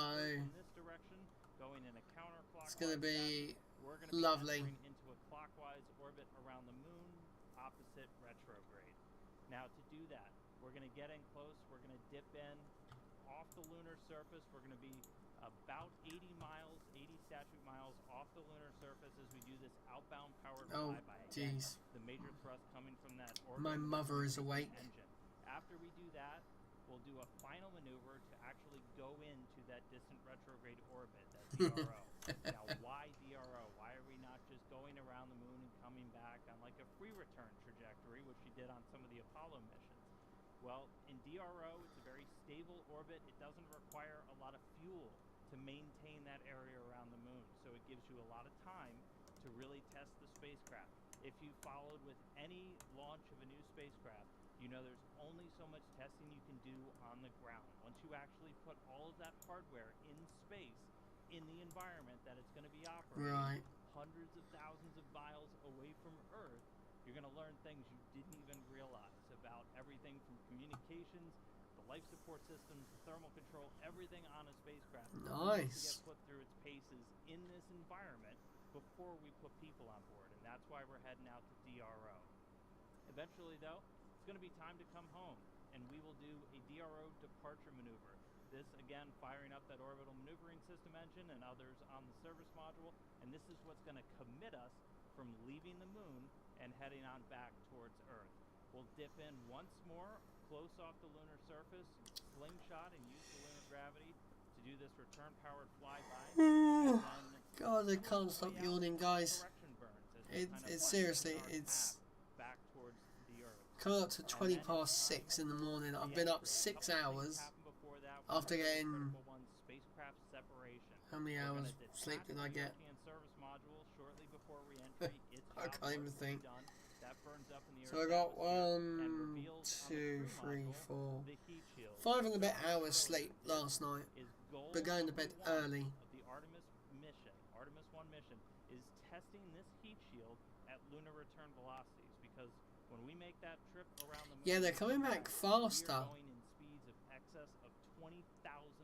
it's gonna be lovely. Into a clockwise orbit around the moon, opposite retrograde. Now to do that, we're going to get in close. We're going to dip in off the lunar surface. We're going to be about 80 miles, 80 statute miles off the lunar surface as we do this outbound powered flyby. Jeez. The major thrust coming from that orbit. My mother is awake. Engine. After we do that, we'll do a final maneuver to actually go into that distant retrograde orbit, that DRO. Now, why DRO? Why are we not just going around the moon and coming back on like a free return trajectory, which we did on some of the Apollo missions? Well, in DRO, it's a very stable orbit. It doesn't require a lot of fuel to maintain that area around the moon, so it gives you a lot of time to really test the spacecraft. If you followed with any launch of a new spacecraft, you know there's only so much testing you can do on the ground. Once you actually put all of that hardware in space, in the environment that it's going to be operating, hundreds of thousands of miles away from Earth, you're going to learn things you didn't even realize about everything from communications, the life support systems, the thermal control, everything on a spacecraft. Nice. To get put through its paces in this environment before we put people on board, and that's why we're heading out to DRO. Eventually, though, it's going to be time to come home, and we will do a DRO departure maneuver. This, again, firing up that orbital maneuvering system engine and others on the service module, and this is what's going to commit us from leaving the moon and heading on back towards Earth. We'll dip in once more, close off the lunar surface, slingshot, and use the lunar gravity to do this return-powered flyby. God, I can't stop yawning, guys. It's seriously, it's back towards the Earth. coming up to 20 past 6 in the morning. I've been up 6 hours after getting... How many hours sleep did I get? I can't even think. So I got 1, 2, 3, 4, 5 and a bit hours sleep last night, but going to bed early. The Artemis 1 mission, is testing this heat shield at lunar return velocities, because when we make that trip around the moon, yeah, they're coming back faster. We're going in speeds of excess of 20,000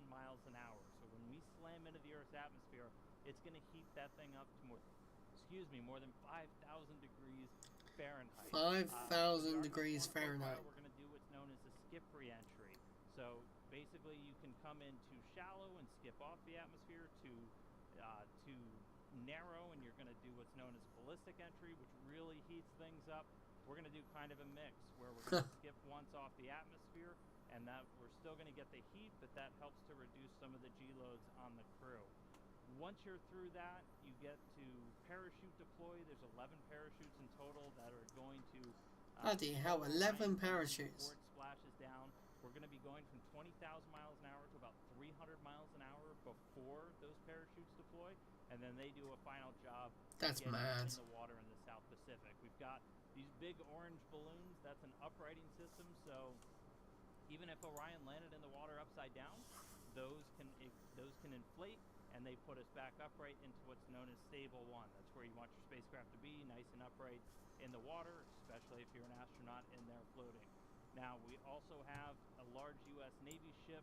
miles an hour. So when we slam into the Earth's atmosphere, it's going to heat that thing up to more than 5,000 degrees Fahrenheit. 5,000 degrees Fahrenheit. We're going to do what's known as a skip re-entry. So basically, you can come in too shallow and skip off the atmosphere, too narrow, and you're going to do what's known as ballistic entry, which really heats things up. We're going to do kind of a mix where we're going to skip once off the atmosphere, and that we're still going to get the heat, but that helps to reduce some of the G loads on the crew. Once you're through that, you get to parachute deploy. There's 11 parachutes in total that are going to... Bloody hell, 11 parachutes. Splashes down. We're going to be going from 20,000 miles an hour to about 300 miles an hour before those parachutes deploy, and then they do a final job. That's mad. In the water in the South Pacific. We've got these big orange balloons. That's an uprighting system, so even if Orion landed in the water upside down, those can inflate, and they put us back upright into what's known as stable 1. That's where you want your spacecraft to be, nice and upright in the water, especially if you're an astronaut in there floating. Now, we also have a large U.S. Navy ship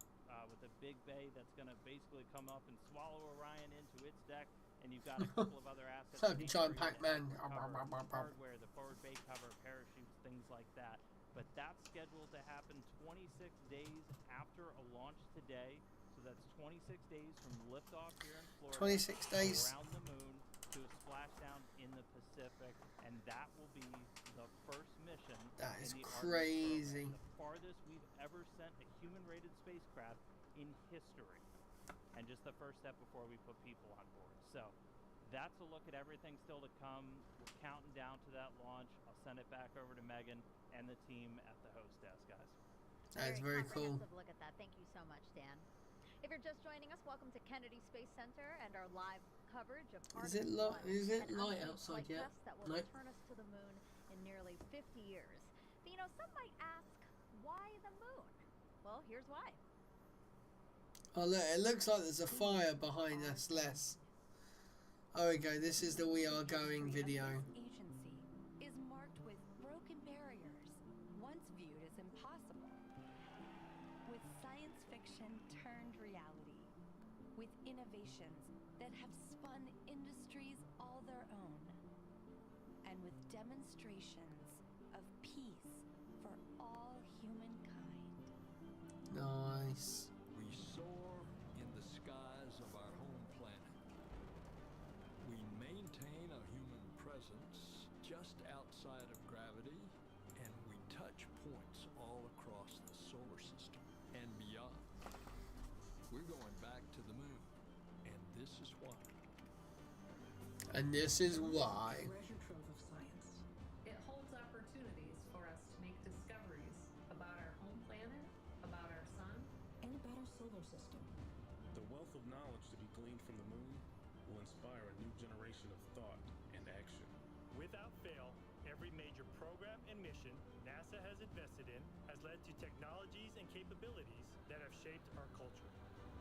with a big bay that's going to basically come up and swallow Orion into its deck, and you've got a couple of other assets. Like John Pac-Man. Hardware, the forward bay cover, parachutes, things like that. But that's scheduled to happen 26 days after a launch today. So that's 26 days from liftoff here in Florida. 26 days. Around the moon to a splashdown in the Pacific. And that will be the first mission. That is in the crazy. The farthest we've ever sent a human-rated spacecraft in history. And just the first step before we put people on board. So that's a look at everything still to come. We're counting down to that launch. I'll send it back over to Megan and the team at the host desk, guys. That's very cool. Look at that. Thank you so much, Dan. If you're just joining us, welcome to Kennedy Space Center and our live coverage of Is it light outside yet? That will return us to the moon in nearly 50 years. But some might ask, why the moon? Well, here's why. Oh look, it looks like there's a fire behind us, Les. Oh, okay, this is the We Are Going video. Agency is marked with broken barriers, once viewed as impossible. With science fiction turned reality. With innovations that have spun industries all their own. And with demonstrations of peace for all humankind. Nice. We soar in the skies of our home planet. We maintain a human presence just outside of gravity, and we touch points all across the solar system and beyond. We're going back to the moon, and this is why. And this is why. Treasure trove of science. It holds opportunities for us to make discoveries about our home planet, about our sun, and about our solar system. The wealth of knowledge to be gleaned from the moon will inspire a new generation of thought and action. Without fail, every major program and mission NASA has invested in has led to technologies and capabilities that have shaped our culture.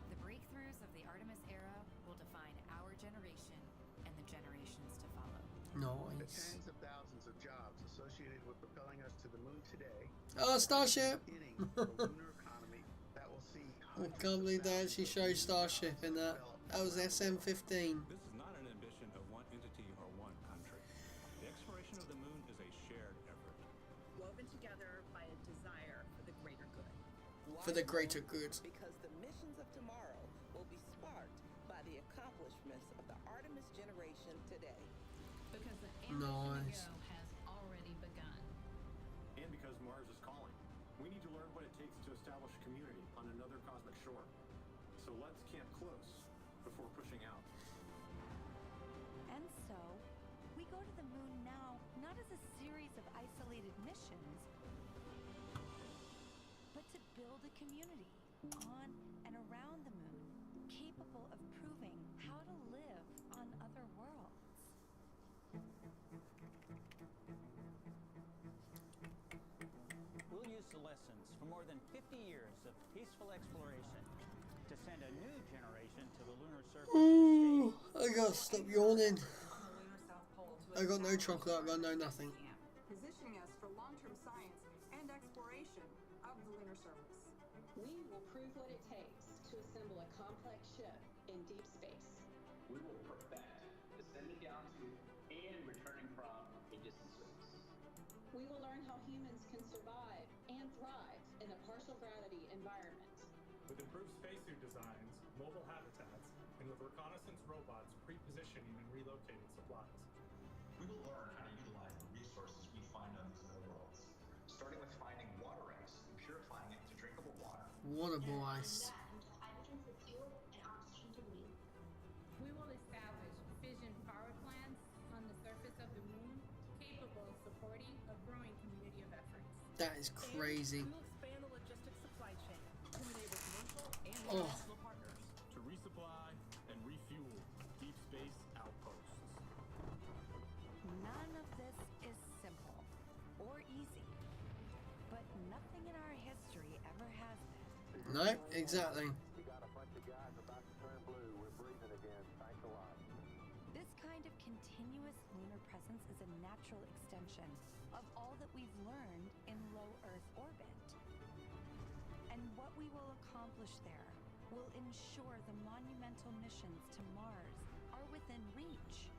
The breakthroughs of the Artemis era will define our generation and the generations to follow. The Nice. tens of thousands of jobs associated with propelling us to the moon today. Oh, Starship! Beginning of a lunar economy that will see I can't believe they actually showed Starship in that. That was SM-15. This is not an ambition of one entity or one country. The exploration of the moon is a shared effort. Woven together by a desire for the greater good. For the greater good. Because the missions of tomorrow will be sparked by the accomplishments of the Artemis generation today. Because the Nice. ambition to go has already begun. And because Mars is calling. We need to learn what it takes to establish a community on another cosmic shore. So let's camp close before pushing out. And so, we go to the moon now not as a series of isolated missions, but to build a community on and around the moon capable of proving how to live on other worlds. We'll use the lessons from more than 50 years of peaceful exploration to send a new generation to the lunar surface. Ooh, I gotta stop yawning. I got no chocolate, I got no nothing. Positioning us for long-term science and exploration of the lunar surface. We will prove what it takes to assemble a complex ship in deep space. We will perfect descending down to and returning from a distant space. We will learn how humans can survive and thrive in a partial gravity environment. With improved spacesuit designs, mobile habitats, and with reconnaissance robots pre-positioning and relocating supplies. We will learn how to utilize the resources we find on these other worlds, starting with finding water ice and purifying it to drinkable water. Water boys. Hydrogen for fuel and oxygen to breathe. We will establish fission power plants on the surface of the moon capable of supporting a growing community of efforts. That is crazy. We will expand the logistics supply chain to enable commercial and Oh. international partners To resupply and refuel deep space outposts. None of this is simple or easy, but nothing in our history ever has been. No, exactly. We got a bunch of guys about to turn blue. We're breathing again. Thanks a lot. This kind of continuous lunar presence is a natural extension of all that we've learned in low Earth orbit. And what we will accomplish there will ensure the monumental missions to Mars are within reach.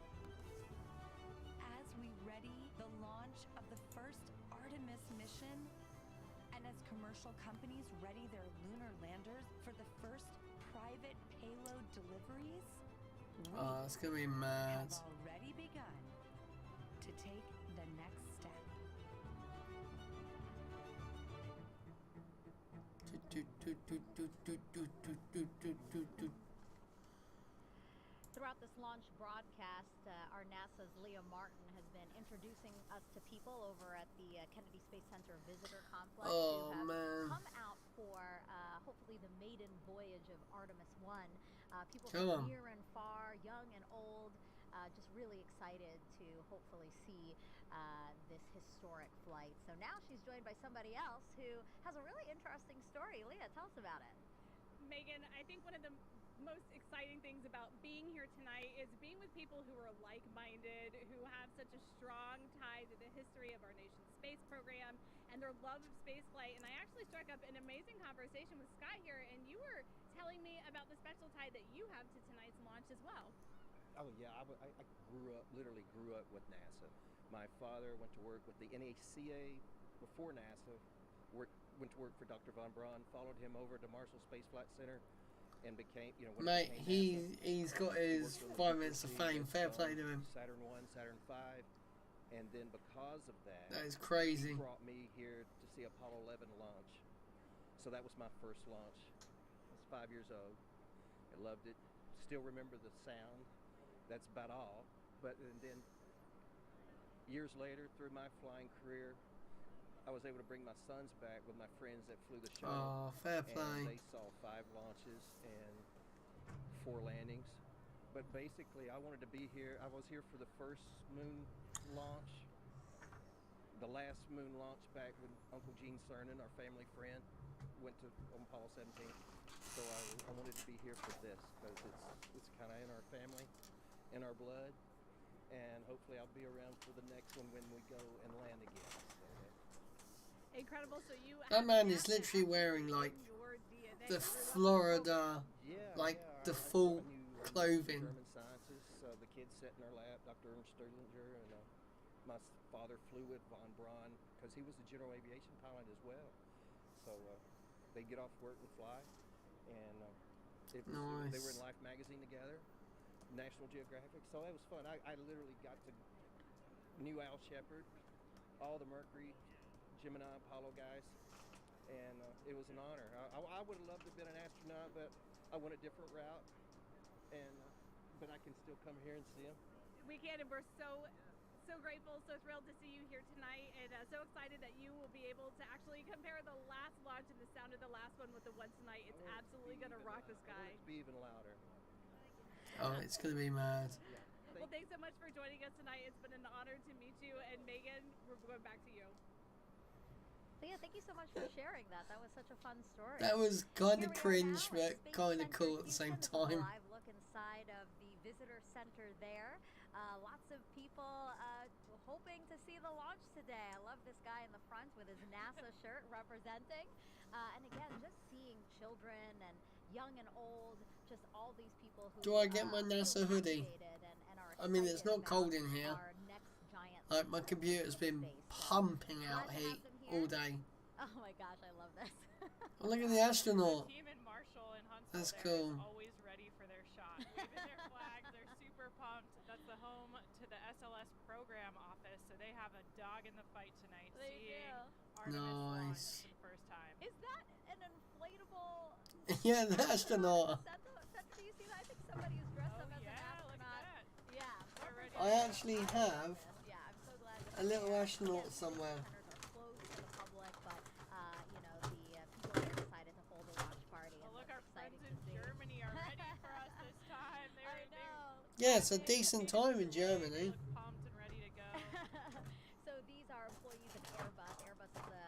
As we ready the launch of the first Artemis mission, and as commercial companies ready their lunar landers for the first private payload deliveries, we Oh, it's gonna be mad. have already begun to take the next step. Throughout this launch broadcast, our NASA's Leah Martin has been introducing us to people over at the Kennedy Space Center Visitor Complex Oh, who have man. come out for hopefully the maiden voyage of Artemis 1. People Come from on. near and far, young and old, just really excited to hopefully see this historic flight. So now she's joined by somebody else who has a really interesting story. Leah, tell us about it. Megan, I think one of the most exciting things about being here tonight is being with people who are like-minded, who have such a strong tie to the history of our nation's space program and their love of spaceflight. And I actually struck up an amazing conversation with Scott here, and you were telling me about the special tie that you have to tonight's launch as well. Oh yeah, I literally grew up with NASA. My father went to work with the NACA before NASA, went to work for Dr. von Braun, followed him over to Marshall Space Flight Center, and became, Mate, he's got his 5 minutes of fame. Fair play to him. Saturn 1, Saturn 5, and then because of that is crazy. He brought me here to see Apollo 11 launch. So that was my first launch. I was 5 years old. I loved it. Still remember the sound. That's about all. But and then years later, through my flying career, I was able to bring my sons back with my friends that flew the shuttle. Oh, fair play. And they saw 5 launches and 4 landings. But basically, I wanted to be here. I was here for the first moon launch, the last moon launch back when Uncle Gene Cernan, our family friend, went to Apollo 17. So I wanted to be here for this because it's kind of in our family, in our blood. And hopefully I'll be around for the next one when we go and land again. So, incredible. So you that man is literally wearing like the Florida, the full clothing. German scientists, the kids sat in our lap, Dr. Ernst Stirlinger, and my father flew with von Braun because he was a general aviation pilot as well. So they get off work and fly, and they were in Life magazine together, National Geographic. So it was fun. I literally knew Al Shepard, all the Mercury, Gemini, Apollo guys, and it was an honor. I would have loved to have been an astronaut, but I went a different route, and but I can still come here and see them. We can, and we're so grateful, so thrilled to see you here tonight, and so excited that you will be able to actually compare the last launch and the sound of the last one with the one tonight. It's absolutely going to rock the sky. I want it to be even louder. Oh, it's going to be mad. Yeah. Well, thanks so much for joining us tonight. It's been an honor to meet you, and Megan, we're going back to you. Leah, thank you so much for sharing that. That was such a fun story. That was kind of cringe, but kind of cool at the same time. Live look inside of the visitor center there. Lots of people hoping to see the launch today. I love this guy in the front with his NASA shirt representing. And again, just seeing children and young and old, just all these people who do I get my NASA hoodie? I mean, it's not cold in here. Like, my computer's been pumping out heat all day. Oh my gosh, I love this. Oh, look at the astronaut. The team in Marshall and Huntsville That's there cool. is always ready for their shot. Waving their flags, they're super pumped. That's the home to the SLS program office, so they have a dog in the fight tonight. Seeing Artemis launch for the first time. Is that an inflatable? Yeah, the astronaut. Do you see that? I think somebody is dressed up as an astronaut. Look at that. Yeah. I actually have I'm so glad a little astronaut somewhere. Closed to the public, but you know, the people there decided to hold a watch party. Oh, look, our friends in Germany are ready for us this time. Yeah, it's a decent time in Germany. Look pumped and ready to go. So these are employees of Airbus. Airbus is the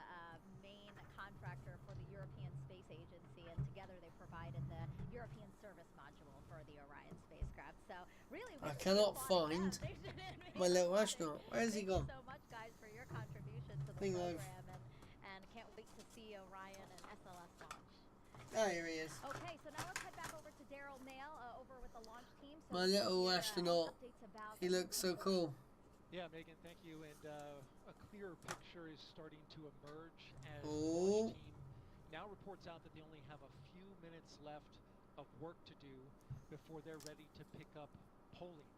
main contractor for the European Space Agency, and together they provided the European service module for the Orion spacecraft. So really, I cannot find my little astronaut. Where's he gone? Thank you so much, guys, for your contribution to the program, and can't wait to see Orion and SLS launch. Oh, here he is. Okay, so now let's head back over to Daryl Mail over with the launch team. So My little astronaut. He looks so cool. Yeah, Megan, thank you. And a clearer picture is starting to emerge as the Oh. launch team now reports out that they only have a few minutes left of work to do before they're ready to pick up polling.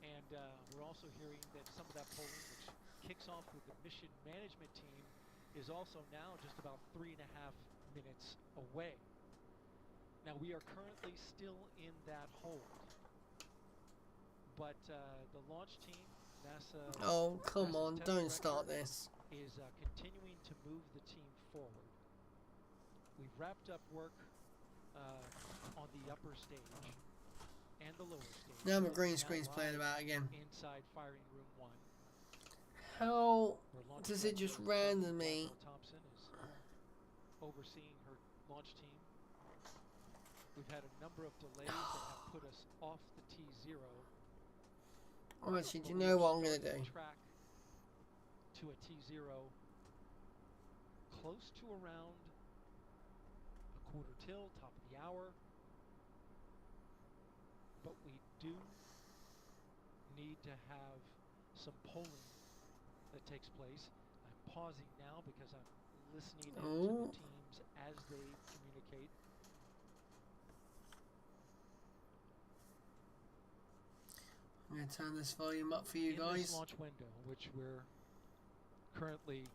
And we're also hearing that some of that polling, which kicks off with the mission management team, is also now just about 3.5 minutes away. Now, we are currently still in that hold, but the launch team, NASA... Oh, come on, don't start this. ...is continuing to move the team forward. We've wrapped up work on the upper stage. and the lower stage. Now my But green now screen's playing live about again. inside firing room 1. How Where launch does it just director randomly? Gabrielle Thompson is overseeing her launch team. We've had a number of delays that have put us off the T0. Oh, actually, do you But we know are what I'm gonna starting do? to track to a T0 close to around a quarter till, top of the hour. But we do need to have some polling that takes place. I'm pausing now because I'm listening in to the teams as they communicate. I'm going to turn this volume up for you In guys. this launch window, which we're currently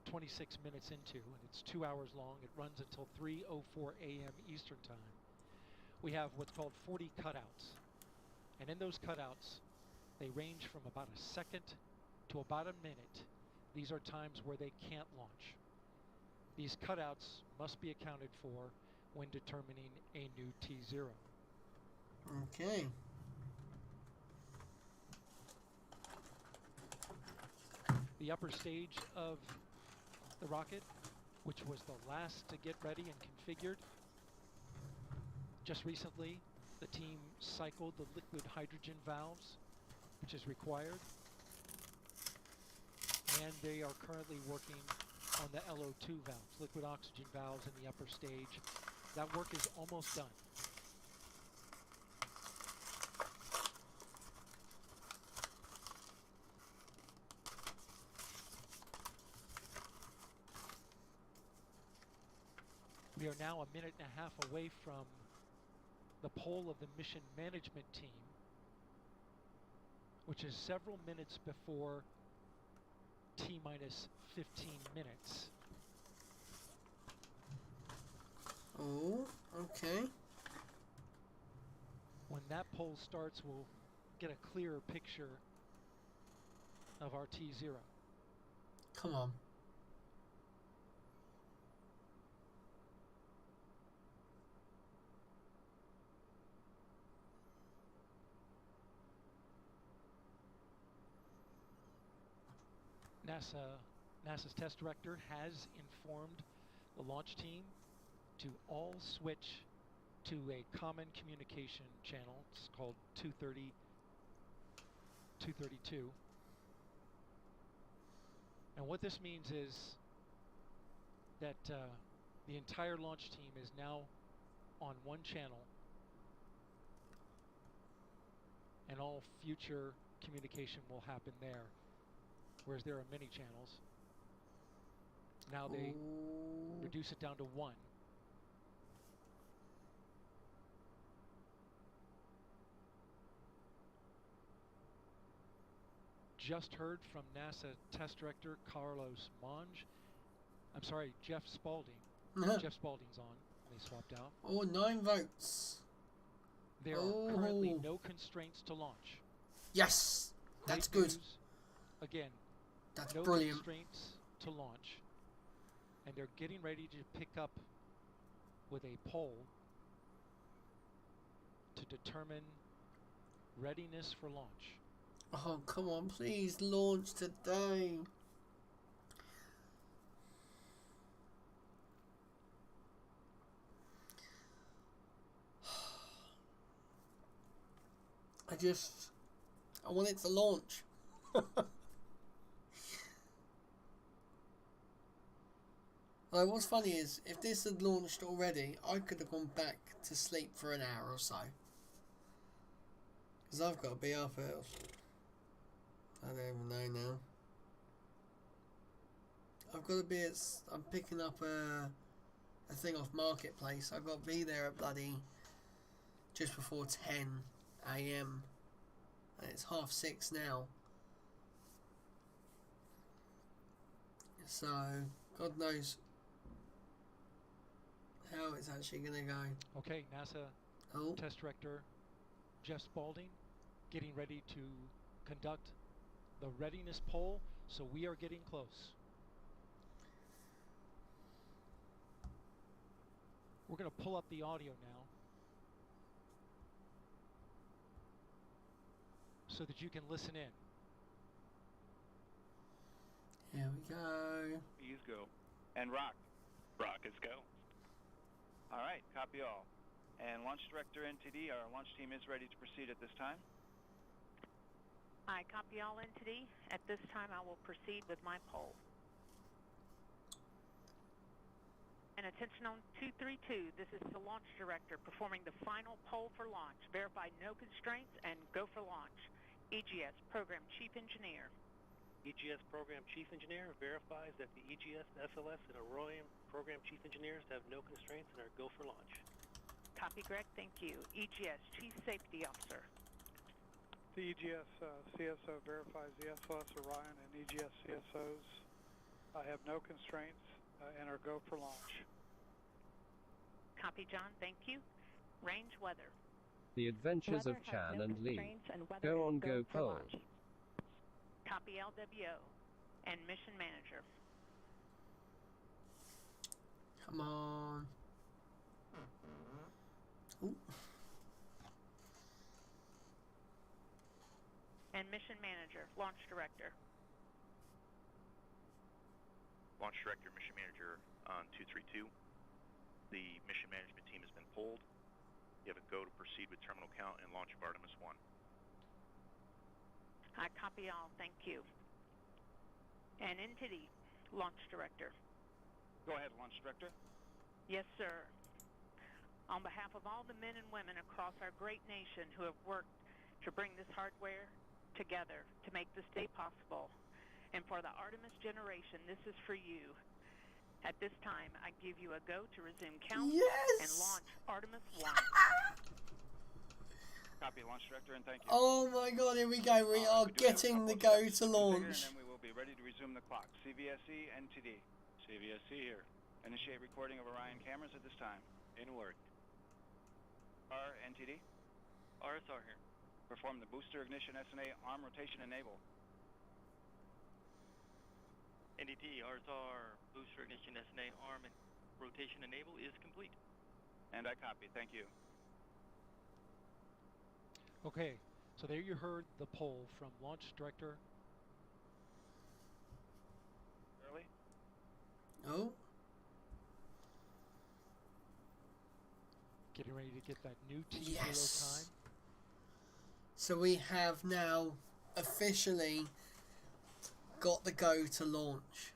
26 minutes into, and it's 2 hours long. It runs until 3:04 a.m. Eastern Time. We have what's called 40 cutouts. And in those cutouts, they range from about a second to about a minute. These are times where they can't launch. These cutouts must be accounted for when determining a new T0. Okay. The upper stage of the rocket, which was the last to get ready and configured, just recently the team cycled the liquid hydrogen valves, which is required, and they are currently working on the LO2 valves, liquid oxygen valves in the upper stage. That work is almost done. We are now a minute and a half away from the poll of the mission management team, which is several minutes before T-minus 15 minutes. Oh, okay. When that poll starts, we'll get a clearer picture of our T0. Come on. NASA's test director has informed the launch team to all switch to a common communication channel. It's called 232. And what this means is that the entire launch team is now on one channel, and all future communication will happen there. Whereas there are many channels. Now they reduce it down to one. Just heard from NASA test director Carlos Monge. I'm sorry, Jeff Spaulding. Jeff Spaulding's on. They swapped out. Oh, 9 votes. There are currently no constraints to launch. Yes, that's Great good. news. Again, that's no brilliant. Constraints to launch, and they're getting ready to pick up with a poll to determine readiness for launch. Oh, come on, please launch today. I want it to launch. Like, what's funny is, if this had launched already, I could have gone back to sleep for an hour or so. Because I've got to be up at... I don't even know now. I've got to be at... I'm picking up a thing off Marketplace. I've got to be there at bloody... just before 10 a.m. And it's 6:30 now. So, God knows how it's actually going to go. Okay, NASA test director Jeff Spaulding getting ready to conduct the readiness poll, so we are getting close. We're going to pull up the audio now. so that you can listen in. Here we go. Please go. And rock. Rockets go. All right, copy all. And Launch Director NTD, our launch team is ready to proceed at this time. I copy all NTD. At this time, I will proceed with my poll. And attention on 232, this is the Launch Director performing the final poll for launch. Verify no constraints and go for launch. EGS Program Chief Engineer. EGS Program Chief Engineer verifies that the EGS, SLS, and Orion Program Chief Engineers have no constraints and are go for launch. Copy, Greg. Thank you. EGS Chief Safety Officer. The EGS CSO verifies the SLS, Orion, and EGS CSOs have no constraints and are go for launch. Copy, John. Thank you. Range weather. The Adventures Weather of Chan has no and Lee. constraints and weather Go on, is go for poll. launch. Copy LWO and Mission Manager. Come on. Ooh. And Mission Manager, Launch Director. Launch Director, Mission Manager on 232. The mission management team has been pulled. You have a go to proceed with terminal count and launch of Artemis 1. I copy all. Thank you. And NTD, Launch Director. Go ahead, Launch Director. Yes, sir. On behalf of all the men and women across our great nation who have worked to bring this hardware together to make this day possible, and for the Artemis generation, this is for you. At this time, I give you a go to resume count and launch Artemis 1. Copy, Launch Director, and thank you. Oh my god, here we go. We are getting the go to launch. And then we will be ready to resume the clock. CVSE, NTD. CVSE here. Initiate recording of Orion cameras at this time. In work. R, NTD. RSR here. Perform the booster ignition SNA arm rotation enable. NDT, RSR, booster ignition SNA arm and rotation enable is complete. And I copy. Thank you. Okay, so there you heard the poll from Launch Director. Early? Oh. Getting ready to get that new T0 time. So we have now officially got the go to launch.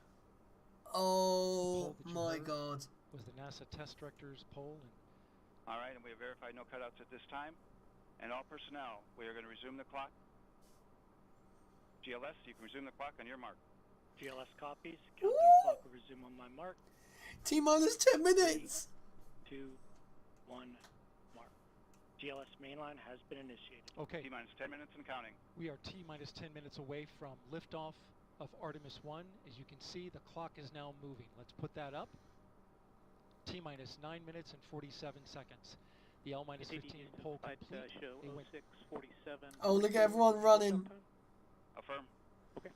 Oh my god. Was the NASA test director's poll. And all right, and we have verified no cutouts at this time. And all personnel, we are going to resume the clock. GLS, you can resume the clock on your mark. GLS copies. Countdown clock will resume on my mark. T-minus 10 minutes. 3, 2, 1, mark. GLS mainline has been initiated. Okay. T-minus 10 minutes and counting. We are T-minus 10 minutes away from liftoff of Artemis 1. As you can see, the clock is now moving. Let's put that up. T-minus 9 minutes and 47 seconds. The L-minus 15 poll complete. They went 6:47. Oh, look at everyone running. Affirm. Okay.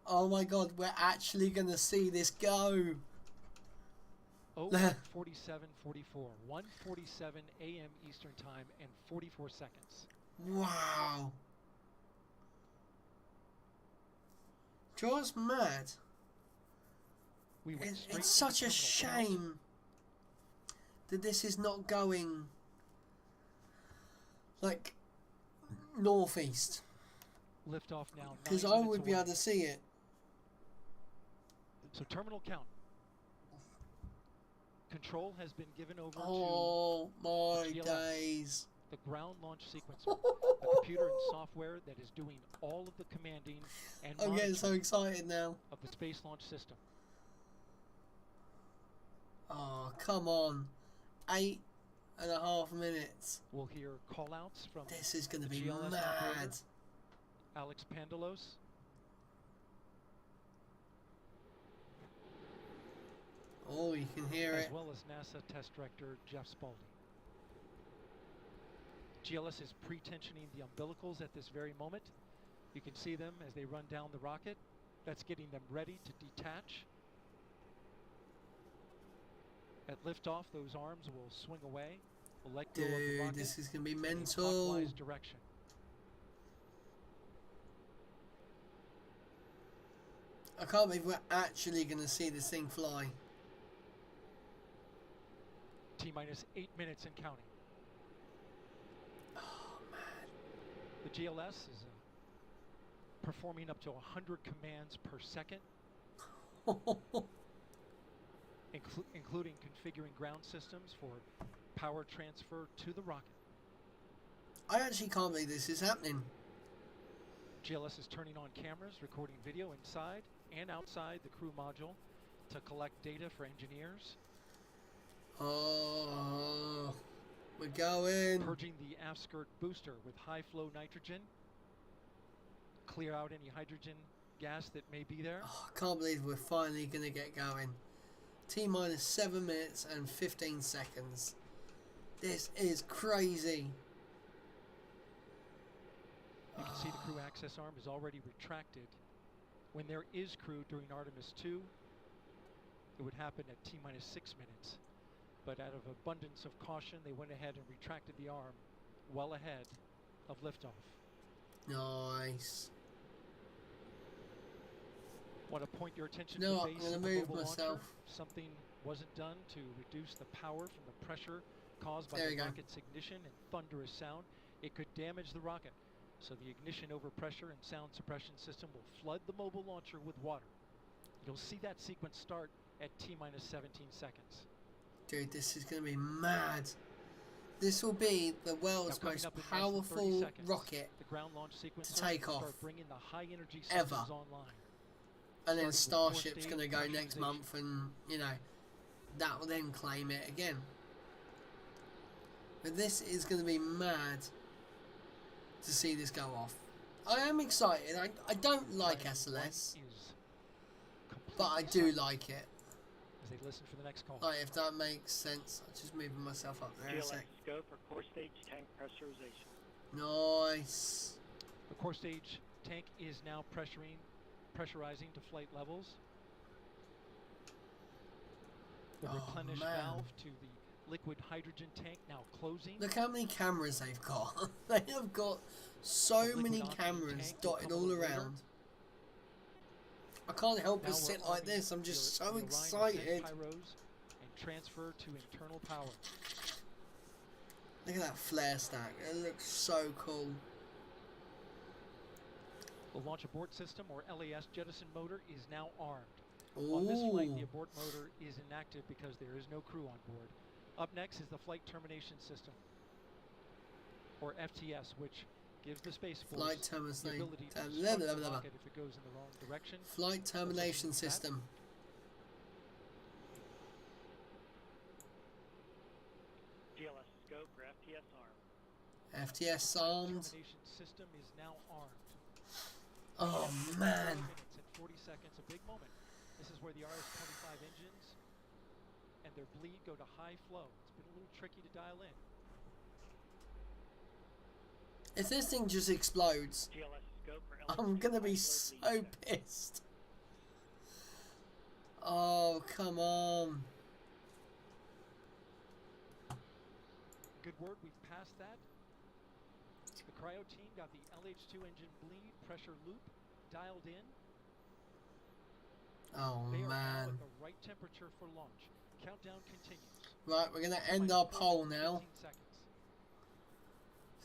Oh my god, we're actually going to see this go. Oh, 47:44. 1:47 a.m. Eastern Time and 44 seconds. Wow. Draws mad. It's such a shame that this is not going like northeast. Liftoff now. Because I would be able to see it. So terminal count. Control has been given over to my GLS, days. the ground launch sequencer, a computer and software that is doing all of the commanding and I'm getting so excited now. of the Space Launch System. Oh, come on. 8.5 minutes. We'll hear call-outs from this is going to be GLS mad. operator, Alex Pandalos. Oh, you can hear it. As well as NASA Test Director Jeff Spaulding. GLS is pre-tensioning the umbilicals at this very moment. You can see them as they run down the rocket. That's getting them ready to detach. At liftoff, those arms will swing away. will let go of the Dude, rocket this is going to be in a mental. clockwise direction. I can't believe we're actually going to see this thing fly. T-minus 8 minutes and counting. Oh, man. The GLS is performing up to 100 commands per second, including configuring ground systems for power transfer to the rocket. I actually can't believe this is happening. GLS is turning on cameras, recording video inside and outside the crew module to collect data for engineers. Oh, we're going. Purging the aft skirt booster with high flow nitrogen. Clear out any hydrogen gas that may be there. Oh, I can't believe we're finally going to get going. T-minus 7 minutes and 15 seconds. This is crazy. You can see the crew access arm is already retracted. When there is crew during Artemis 2, it would happen at T-minus 6 minutes. But out of abundance of caution, they went ahead and retracted the arm well ahead of liftoff. Nice. Want to point your attention No, to the I'm base gonna of the move mobile myself. launcher. Something wasn't done to reduce the power from the pressure caused by There the we go. rocket's ignition and thunderous sound. It could damage the rocket. So the ignition overpressure and sound suppression system will flood the mobile launcher with water. You'll see that sequence start at T-minus 17 seconds. Dude, this is going to be mad. This will be the world's Now, coming most up in less than 30 powerful seconds, rocket the ground launch sequence to take will off start bringing the high energy ever. systems online. And then Starting with Starship's four-stage going to go next pressurization. month, and, you know, that will then claim it again. But this is going to be mad to see this go off. I am excited. I don't like SLS, but I do like it. As they listen for the next call. Like, if that makes sense. I'm just moving myself up there a GLS, sec. go for core stage tank pressurization. Nice. The core stage tank is now pressurizing to flight levels. The replenish man. valve to the liquid hydrogen tank now closing. Look how many cameras they've got. They have got so The many liquid oxygen cameras tank will dotted come a all little later. around. I can't help Now but we're sit like arming this. I'm just the so Orion excited. ascent pyros and transfer to internal power. Look at that flare stack. It looks so cool. The launch abort system, or LAS jettison motor, is now armed. On this flight, Ooh. the abort motor is inactive because there is no crew on board. Up next is the flight termination system, or FTS, which gives the Space Force Flight the termination. ability to Blah, start blah, the blah, blah. rocket if it goes in the wrong direction. Flight termination Let's listen to that. system. GLS, go for FTS arm. FTS armed. Termination system is now armed. Oh 4 man. minutes and 40 seconds, a big moment. This is where the RS-25 engines and their bleed go to high flow. It's been a little tricky to dial in. If this thing just explodes, GLS, go for I'm gonna be LS2 so pissed. Oh, come on. Good word, we've passed that. The cryo team got the LH2 engine bleed pressure loop dialed in. Oh They are now man. at the right temperature for launch. Countdown continues. Right, we're gonna end our poll now. 15 seconds.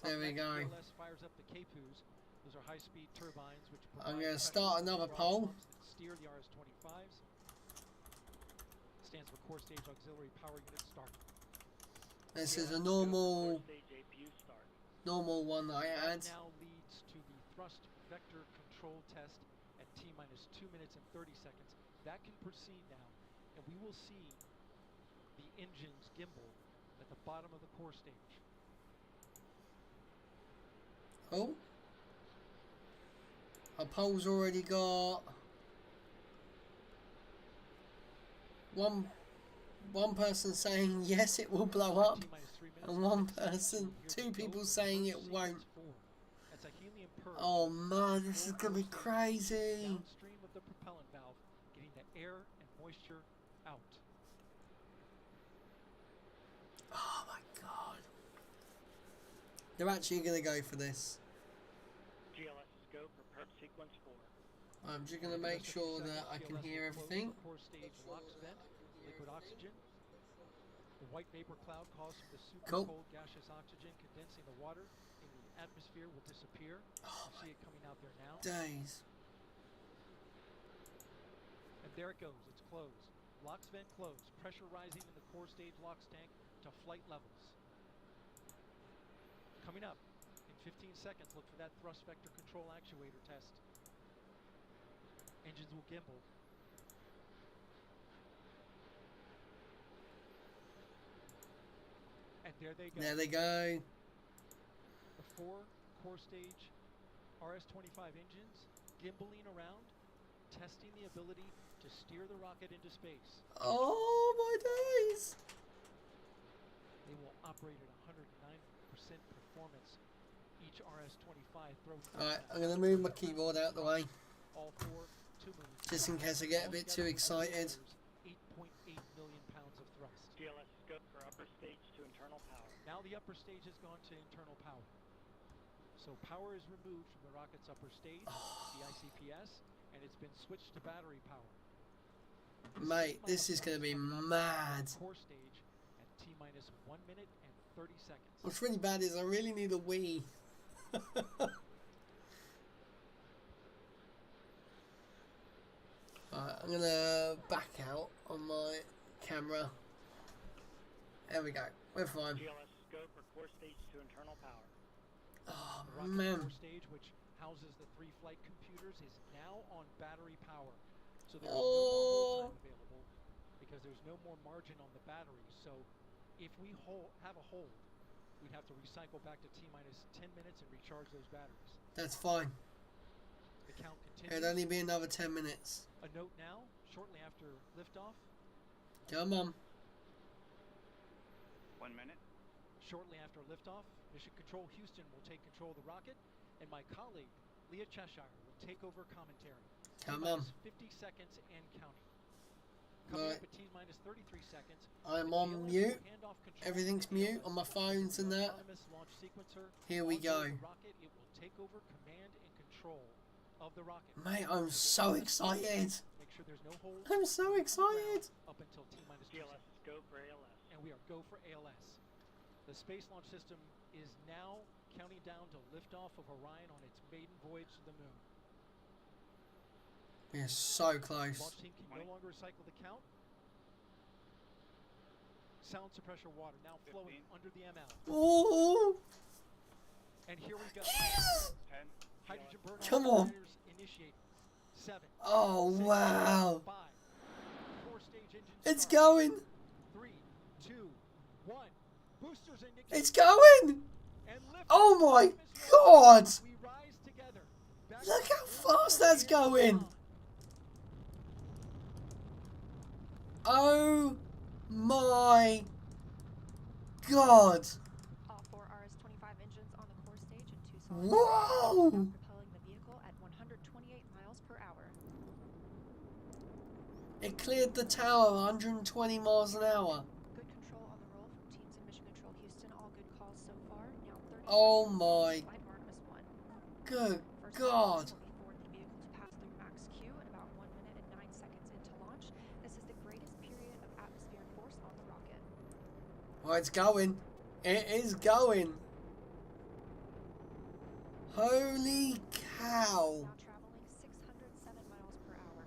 There Up we next, go. GLS fires up the K-2s. Those are high-speed turbines which I'm provide gonna pressure start to another the poll. pumps that steer the RS-25s. Stands for Core Stage Auxiliary Power Unit Start. This is a GLS, go for normal core stage APU start. one that I had. That now leads to the thrust vector control test at T-minus 2 minutes and 30 seconds. That can proceed now, and we will see the engines gimbal at the bottom of the core stage. Oh. Our poll's already got one person saying yes, it will blow up, T-minus 3 minutes and one 10 seconds. person, Here two we go people for saying it sequence won't. 4. That's a helium purge. Oh man, this is gonna be crazy. Downstream of the propellant valve, getting the air and moisture out. Oh my god, They're actually going to go for this. GLS is go for prep sequence 4. I'm just going to make sure that I can hear everything. Core stage LOX vent, liquid oxygen. The white vapor cloud caused from the super cold gaseous oxygen condensing the water in the atmosphere will disappear. You see it coming out there now. Days. And there it goes. It's closed. LOX vent closed. Pressure rising in the core stage LOX tank to flight levels. Coming up in 15 seconds, look for that thrust vector control actuator test. Engines will gimbal. And there they go. There they go. The 4 core stage RS-25 engines gimbaling around, testing the ability to steer the rocket into space. Oh my days! They will operate at 109% performance. Each RS-25 throws. Alright, I'm going to move my keyboard out the way. All 4 2 moons. Just in case I get a bit too excited. 8.8 million pounds of thrust. GLS is go for upper stage to internal power. Now the upper stage has gone to internal power. So power is removed from the rocket's upper stage, the ICPS, and it's been switched to battery power. Mate, this is going to be mad. Core stage at T-minus 1 minute and 30 seconds. What's really bad is I really need a Wii. Alright, I'm going to back out on my camera. There we go. We're fine. GLS is go for core stage to internal power. Oh, The man. core stage, which houses the 3 flight computers, is now on battery power. So there's no more hold time available because there's no more margin on the battery. So if we have a hold, we'd have to recycle back to T-minus 10 minutes and recharge those batteries. That's fine. The count continues. It'll only be another 10 minutes. A note now, shortly after liftoff. Come on. 1 minute. Shortly after liftoff, Mission Control Houston will take control of the rocket, and my colleague, Leah Cheshire, will take over commentary. Come on. 50 seconds and counting. Coming Right. up at T-minus 33 seconds. I'm on mute. Everything's mute on my phones and that. Artemis launch sequencer. Here we go. The rocket, it will take over command and control of the rocket. Mate, I'm so excited. Make sure there's no hold. I'm so excited. Up until T-minus 2 GLS is go for ALS. And we are go for ALS. The Space Launch System is now counting down to liftoff of Orion on its maiden voyage to the moon. We are so close. Launch team can no longer recycle the count. Sound suppressor water now flowing under the ML. Oh! And here we go. 10. Hydrogen burn Come on. Initiated. 7. Oh, 6, wow. 5. 4 stage engines. It's start. going. 3, 2, 1. Boosters ignition. It's going. And lift. Oh my God. We rise together. Back Look to how fast that's going. Oh my God. All 4 RS-25 engines on the core stage and 2 solid Whoa. propelling the vehicle at 128 miles per hour. It cleared the tower 120 miles an hour. Good control on the roll from teams in Mission Control Houston. All good calls so far. Now 30 Oh seconds my flight of Artemis 1. good First God. will be for the vehicle to pass through max Q at about 1 minute and 9 seconds into launch. This is the greatest period of atmospheric force on the rocket. Oh, it's going. It is going. Holy cow. Now traveling 607 miles per hour.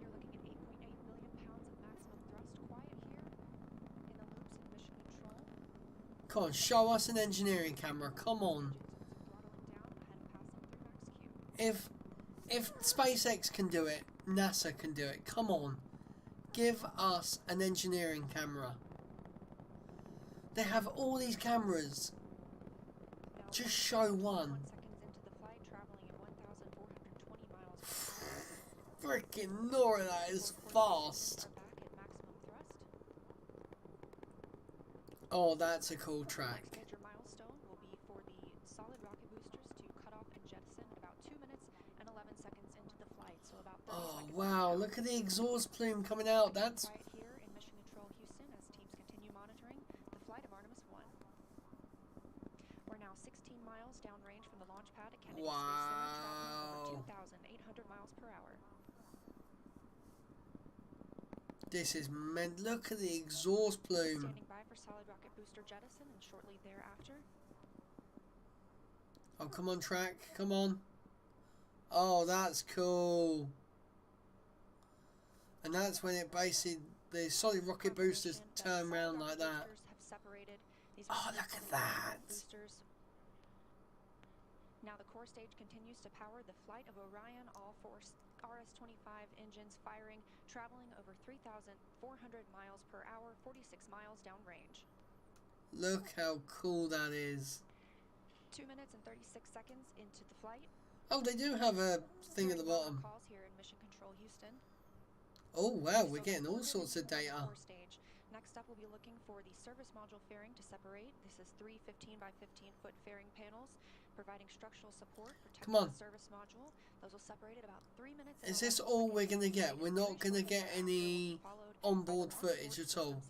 You're looking at 8.8 million pounds of maximum thrust. Quiet here in the loops in Mission Control. Come on, show us an engineering camera. Come on. If SpaceX can do it, NASA can do it. Come on. Give us an engineering camera. They have all these cameras. Just show one. Freaking Nora, that is fast. Oh, that's a cool track. Major milestone will be for the solid rocket boosters to cut off and jettison about 2 minutes and 11 seconds into the flight. So about 30 Oh seconds. wow, look at the exhaust plume coming out. That's Right here in Mission 15 miles downrange from the launch pad at Kennedy Space Center, traveling over 2,800 miles per hour. This is meant. Look at the exhaust plume. Standing by for solid rocket booster jettison and shortly thereafter. Oh, come on, track. Come on. Oh, that's cool. And that's when it basically, the solid rocket boosters turn around like that. Oh, look at that. Now the core stage continues to power the flight of Orion, all four RS-25 engines firing, traveling over 3,400 miles per hour, 46 miles downrange. Look how cool that is. 2 minutes and 36 seconds into the flight. Oh, they do have a thing at the bottom. Calls here in Mission Control Houston. Oh wow, we're getting all sorts of data. Next up, we'll be looking for the service module fairing to separate. This is 3 15 by 15 foot fairing panels, providing structural support, protecting the service module. Those will separate at about 3 minutes. Is this all we're going to get? We're not going to get any onboard footage at all.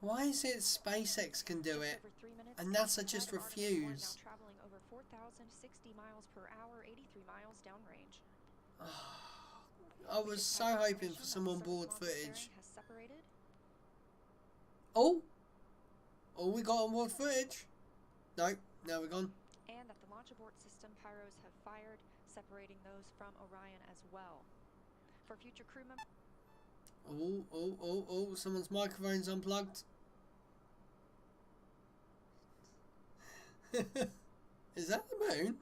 Why is it SpaceX can do it and NASA just refuse? Now traveling over 4,060 miles per hour, 83 miles downrange. I was so hoping for some onboard footage. Oh, we got onboard footage. No, now we're gone. And that the launch abort system pyros have fired, separating those from Orion as well. For future crew members. Oh, someone's microphone's unplugged. Is that the moon?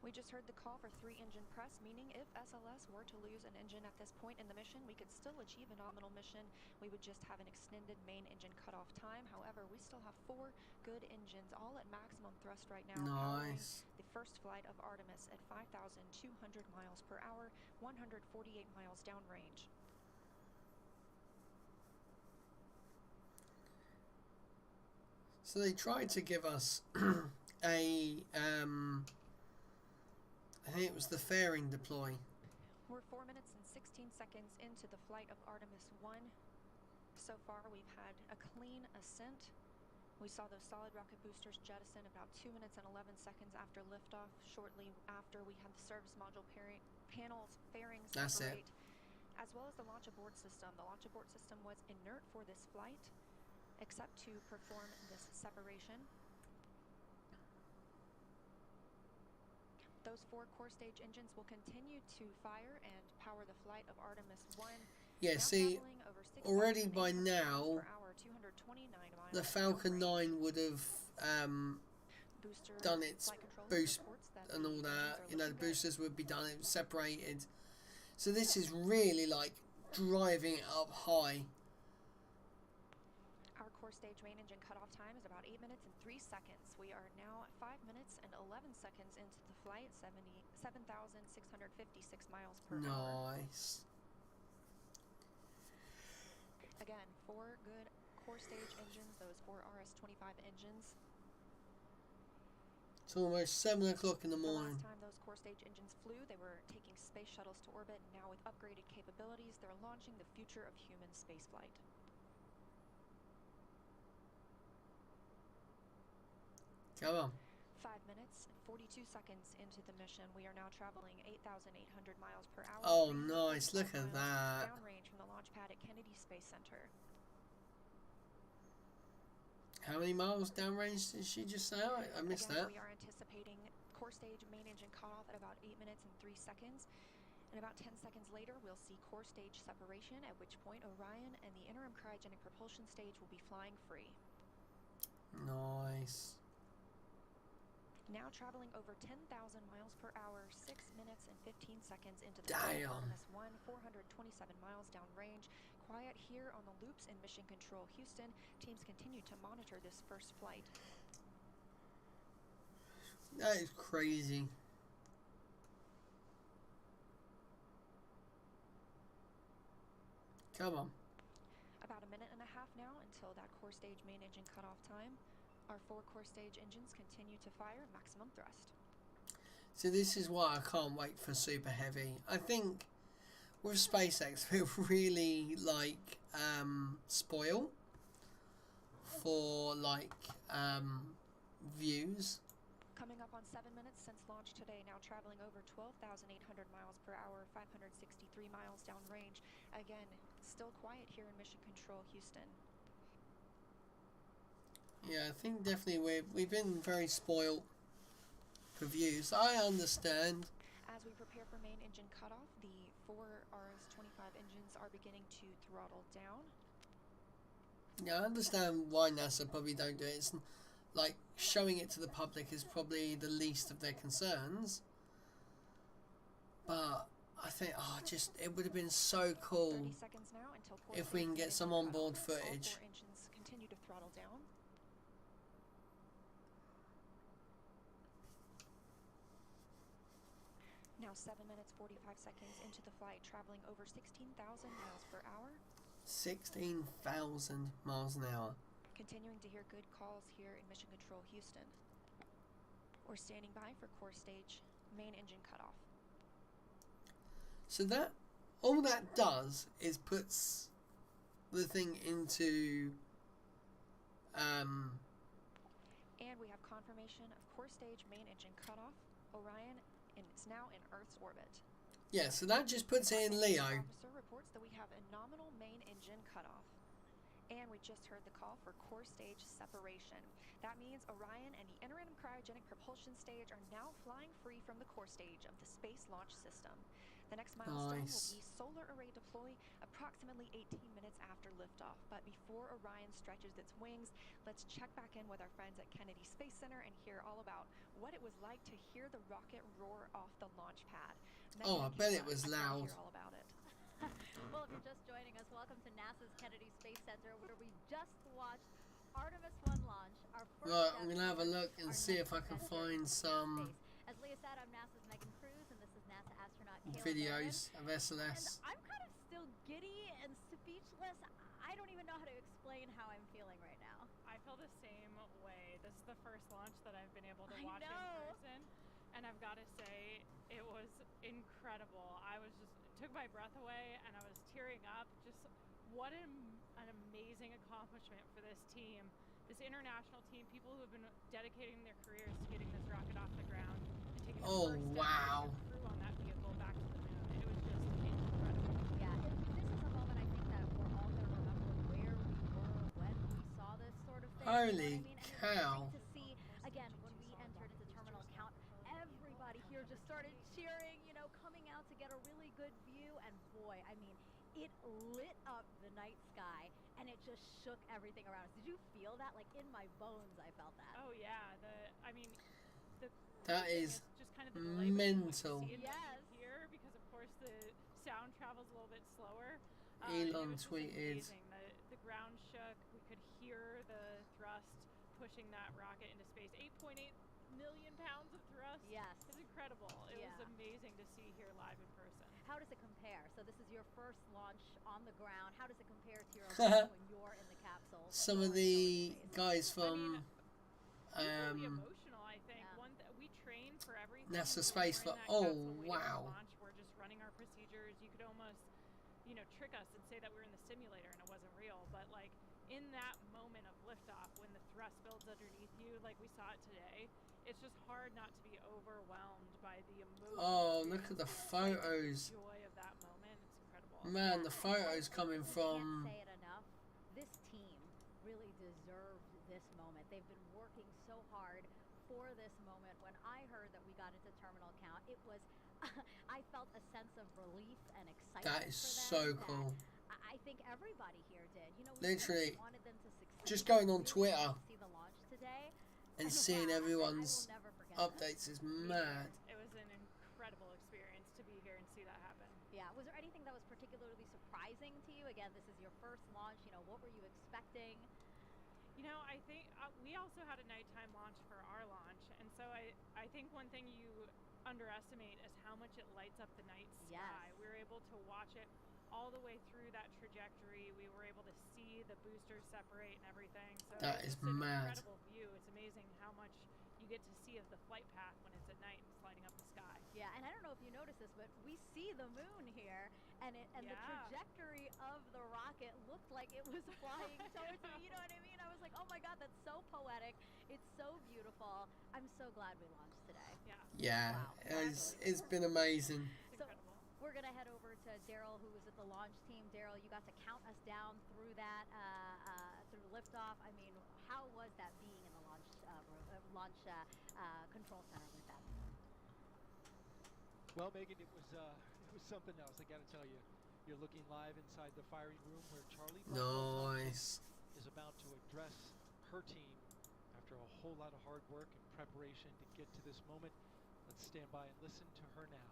We just heard the call for 3-engine press, meaning if SLS were to lose an engine at this point in the mission, we could still achieve a nominal mission. We would just have an extended main engine cutoff time. However, we still have 4 good engines, all at maximum thrust right now. Nice. The first flight of Artemis at 5,200 miles per hour, 148 miles downrange. So they tried to give us a I think it was the fairing deploy. We're 4 minutes and 16 seconds into the flight of Artemis 1. So far, we've had a clean ascent. We saw those solid rocket boosters jettison about 2 minutes and 11 seconds after liftoff. Shortly after, we had the service module panels fairings separate, as well as the launch abort system. The launch abort system was inert for this flight, except to perform this separation. Those 4 core stage engines will continue to fire and power the flight of Artemis 1. Yeah, see, already by now, the Falcon 9 would have done its boost and all that. You know, the boosters would be done, it was separated. So this is really like driving it up high. Our core stage main engine cutoff time is about 8 minutes and 3 seconds. We are now 5 minutes and 11 seconds into the flight, 7,656 miles per hour. Nice. Again, 4 good core stage engines, those 4 RS-25 engines. It's almost 7 o'clock in the morning. The last time those core stage engines flew, they were taking space shuttles to orbit. Now with upgraded capabilities, they're launching the future of human spaceflight. Come on. 5 minutes and 42 seconds into the mission. We are now traveling 8,800 miles per hour. Oh, nice. Look at that. Downrange from the launch pad at Kennedy Space Center. How many miles downrange did she just say? I missed that. We are anticipating core stage main engine cutoff at about 8 minutes and 3 seconds. And about 10 seconds later, we'll see core stage separation, at which point Orion and the interim cryogenic propulsion stage will be flying free. Nice. Now traveling over 10,000 miles per hour, 6 minutes and 15 seconds into the Artemis 1, 427 miles downrange. Quiet here on the loops in Mission Control Houston. Teams continue to monitor this first flight. That is crazy. Come on. About a minute and a half now until that core stage main engine cutoff time. Our 4 core stage engines continue to fire at maximum thrust. So this is why I can't wait for Super Heavy. I think with SpaceX, we're really like spoil for like views. Coming up on 7 minutes since launch today, now traveling over 12,800 miles per hour, 563 miles downrange. Again, still quiet here in Mission Control, Houston. Yeah, I think definitely we've been very spoiled for views. I understand. As we prepare for main engine cutoff, the 4 RS-25 engines are beginning to throttle down. Yeah, I understand why NASA probably don't do it. It's like showing it to the public is probably the least of their concerns. But I think, it would have been so cool 30 seconds now until if we can get some onboard footage. All 4 engines continue to throttle down. Now 7 minutes 45 seconds into the flight, traveling over 16,000 miles per hour. 16,000 miles an hour. Continuing to hear good calls here in Mission Control, Houston. We're standing by for core stage main engine cutoff. So that all that does is puts the thing into And we have confirmation of core stage main engine cutoff. Orion is now in Earth's orbit. Yeah, so that just puts it in Leo. Officer reports that we have a nominal main engine cutoff. And we just heard the call for core stage separation. That means Orion and the interim cryogenic propulsion stage are now flying free from the core stage of the Space Launch System. The next milestone will be solar array deploy approximately 18 minutes after liftoff. But before Orion stretches its wings, let's check back in with our friends at Kennedy Space Center and hear all about what it was like to hear the rocket roar off the launch pad. I bet it was loud. Hear all about it. Well, if you're just joining us, welcome to NASA's Kennedy Space Center, where we just watched Artemis 1 launch. Our first Right, I'm going to have a look and see if I can find some As Leah said, I'm NASA's Megan Cruz, and this is NASA astronaut Kayla videos of Barron. SLS. And I'm kind of still giddy and speechless. I don't even know how to explain how I'm feeling right now. I feel the same way. This is the first launch that I've been able to watch in person, and I've got to say, it was incredible. It took my breath away, and I was tearing up. Just what an amazing accomplishment for this team, this international team, people who have been dedicating their careers to getting this rocket off the ground and taking the first step of crew on that vehicle back to the moon. It was just incredible. Yeah, this is a moment I think that we're all going to remember where we were when we saw this sort of thing. Holy And cow. it's great to see, again, when we entered into terminal count, everybody here just started cheering, coming out to get a really good view. And boy, I mean, it lit up the night sky, and it just shook everything around us. Did you feel that? Like, in my bones, I felt that. Oh, yeah. That is just kind of the delay mental. Here, because, of course, the sound travels a little bit slower. Elon tweeted. The ground shook. We could hear the thrust pushing that rocket into space. 8.8 million pounds of thrust. Yes. It's incredible. It was amazing to see here live in person. How does it compare? So this is your first launch on the ground. How does it compare to your launch when you're in the capsule? Some of the guys from emotional, I think. We train for everything. NASA Space for wow. Launch, we're just running our procedures. You could almost, trick us and say that we're in the simulator and it wasn't real. But like in that moment of liftoff, when the thrust builds underneath you, like we saw it today, it's just hard not to be overwhelmed by the emotion. Oh, look at the photos. The joy of that moment. It's incredible. Man, the photos coming from. I can't say it enough. This team really deserved this moment. They've been working so hard for this moment. When I heard that we got into terminal count, it was, I felt a sense of relief and excitement. That is so cool. I think everybody here did. We literally wanted them to succeed. just going on Twitter See the launch today. and seeing everyone's updates is mad. It was an incredible experience to be here and see that happen. Yeah. Was there anything that was particularly surprising to you? Again, this is your first launch. What were you expecting? I think we also had a nighttime launch for our launch, and so I think one thing you underestimate is how much it lights up the night sky. Yes. We were able to watch it all the way through that trajectory. We were able to see the boosters separate and everything. So that is it's an mad. incredible view. It's amazing how much you get to see of the flight path when it's at night and it's lighting up the sky. Yeah, and I don't know if you noticed this, but we see the moon here, and the trajectory of the rocket looked like it was flying towards me. You know what I mean? I was like, oh my God, that's so poetic. It's so beautiful. I'm so glad we launched today. Yeah, Wow. it's been amazing. So we're going to head over to Daryl, who was at the launch team. Daryl, you got to count us down through that, through liftoff. I mean, how was that being in the launch control center with them? Well, Megan, it was something else. I got to tell you, you're looking live inside the firing room where Charlie Nice. is about to address her team after a whole lot of hard work and preparation to get to this moment. Let's stand by and listen to her now.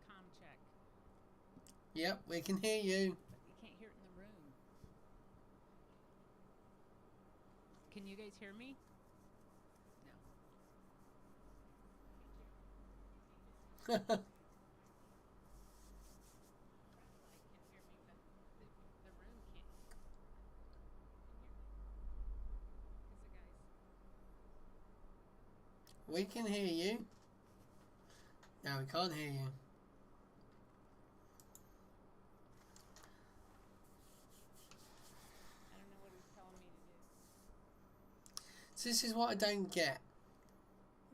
Com check. Yep, we can hear you. But you can't hear it in the room. Can you guys hear me? No. The room can't. We can hear you. No, we can't hear you. I don't know what he's telling me to do. So this is what I don't get.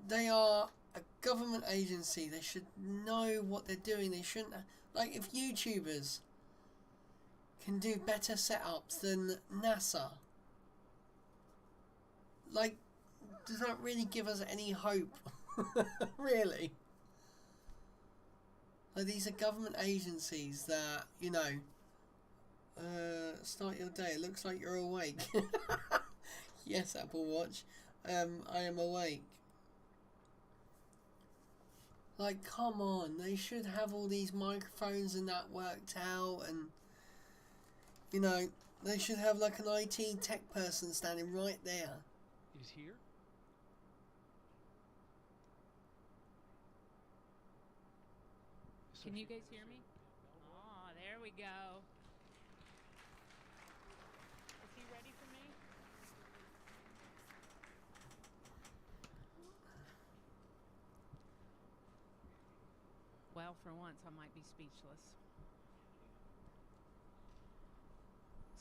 They are a government agency. They should know what they're doing. They shouldn't... Like, if YouTubers can do better setups than NASA, like, does that really give us any hope? Really? Like, these are government agencies that, you know, start your day. It looks like you're awake. Yes, Apple Watch. I am awake. Like, come on. They should have all these microphones and that worked out, and, you know, they should have like an IT tech person standing right there. Is here. Can you guys hear me? Oh, there we go. Is he ready for me? Well, for once, I might be speechless.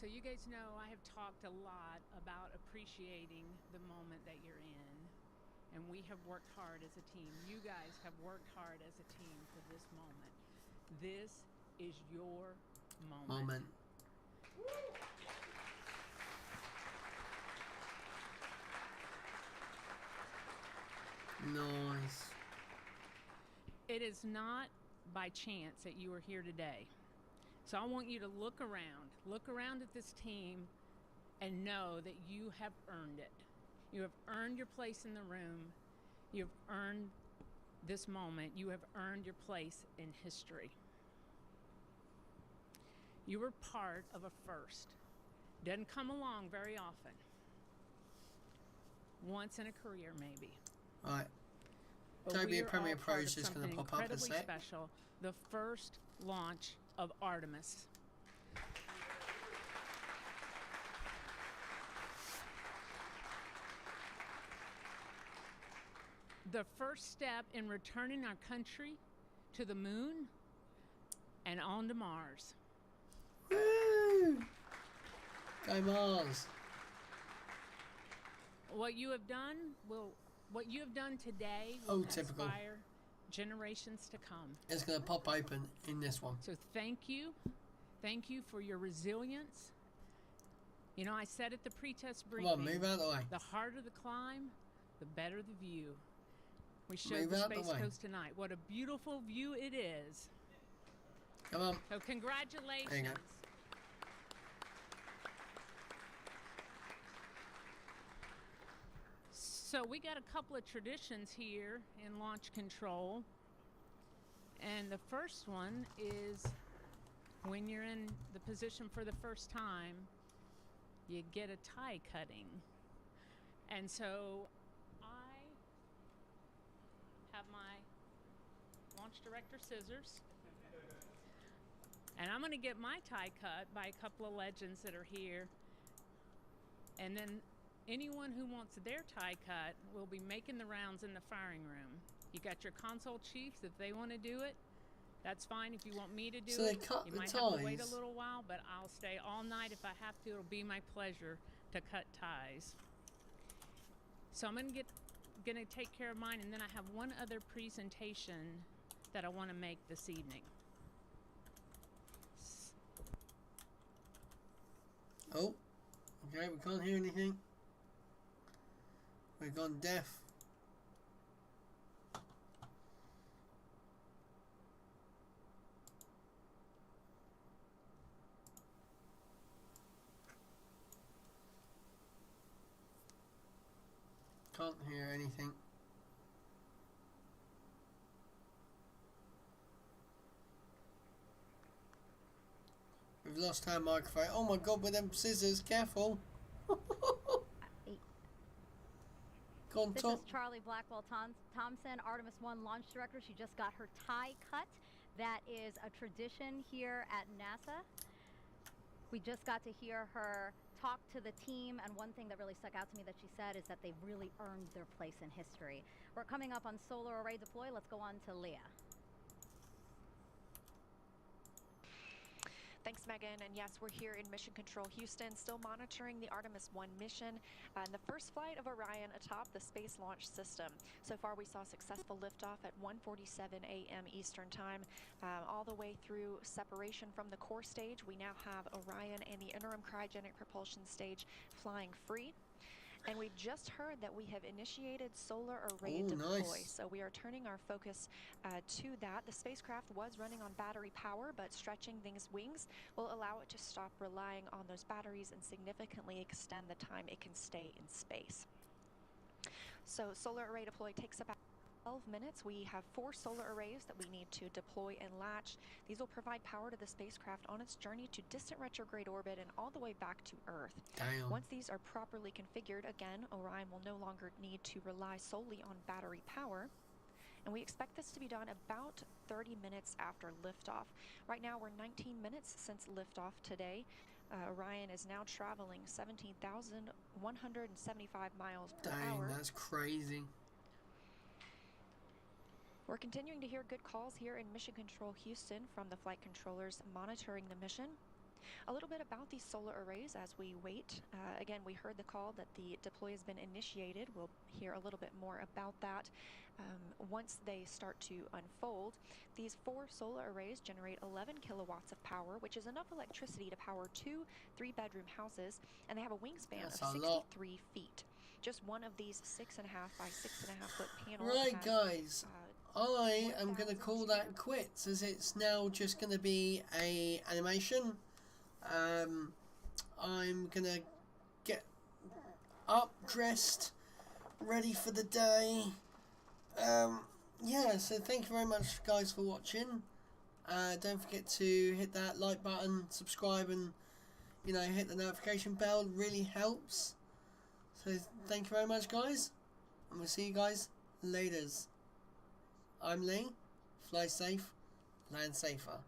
So you guys know I have talked a lot about appreciating the moment that you're in. And we have worked hard as a team. You guys have worked hard as a team for this moment. This is your moment. Nice. It is not by chance that you are here today. So I want you to look around at this team and know that you have earned it. You have earned your place in the room. You have earned this moment. You have earned your place in history. You were part of a first. Doesn't come along very often. Once in a career, maybe. Right. But Toby, we a are Premiere all Pro part is of just going to something pop up a incredibly sec. special. The first launch of Artemis. The first step in returning our country to the moon and on to Mars. Woo! Go Mars. What you have done today will typical. inspire generations to come. It's going to pop open in this one. So thank you. Thank you for your resilience. You know, I said at the pre-test briefing, Come on, move out of the way. The harder the climb, the better the view. We showed Move the out the Space way. Coast tonight. What a beautiful view it is. Come on. So congratulations. There you go. So we got a couple of traditions here in launch control. And the first one is when you're in the position for the first time, you get a tie cutting. And so I have my launch director scissors. And I'm going to get my tie cut by a couple of legends that are here. And then anyone who wants their tie cut will be making the rounds in the firing room. You got your console chiefs if they want to do it. That's fine. If you want me to do So they it, cut you the might have to wait a ties. little while, but I'll stay all night if I have to. It'll be my pleasure to cut ties. So I'm gonna take care of mine, and then I have one other presentation that I want to make this evening. Oh, okay, we can't hear anything. We've gone deaf. Can't hear anything. We've lost our microphone. Oh my god, with them scissors, careful. Go on, This Tom. is Charlie Blackwell Thompson, Artemis 1 launch director. She just got her tie cut. That is a tradition here at NASA. We just got to hear her talk to the team, and one thing that really stuck out to me that she said is that they've really earned their place in history. We're coming up on solar array deploy. Let's go on to Leah. Thanks, Megan. And yes, we're here in Mission Control Houston, still monitoring the Artemis 1 mission and the first flight of Orion atop the Space Launch System. So far, we saw successful liftoff at 1:47 a.m. Eastern Time, all the way through separation from the core stage. We now have Orion and the interim cryogenic propulsion stage flying free. And we just heard that we have initiated solar array deploy. Nice. So we are turning our focus to that. The spacecraft was running on battery power, but stretching these wings will allow it to stop relying on those batteries and significantly extend the time it can stay in space. So solar array deploy takes about 12 minutes. We have 4 solar arrays that we need to deploy and latch. These will provide power to the spacecraft on its journey to distant retrograde orbit and all the way back to Earth. Damn. Once these are properly configured, again, Orion will no longer need to rely solely on battery power. And we expect this to be done about 30 minutes after liftoff. Right now, we're 19 minutes since liftoff today. Orion is now traveling 17,175 miles per hour. Dang, that's crazy. We're continuing to hear good calls here in Mission Control Houston from the flight controllers monitoring the mission. A little bit about these solar arrays as we wait. Again, we heard the call that the deploy has been initiated. We'll hear a little bit more about that once they start to unfold. These 4 solar arrays generate 11 kilowatts of power, which is enough electricity to power 2 3-bedroom houses, and they have a wingspan of 63 feet. Just one of these 6.5 by 6.5 foot panels. Right, has, guys. I am going to call that quits, as it's now just going to be a animation. I'm going to get up, dressed, ready for the day. Yeah, so thank you very much, guys, for watching. Don't forget to hit that like button, subscribe, and, you know, hit the notification bell. It really helps. So thank you very much, guys, and we'll see you guys later. I'm Lee. Fly safe, land safer.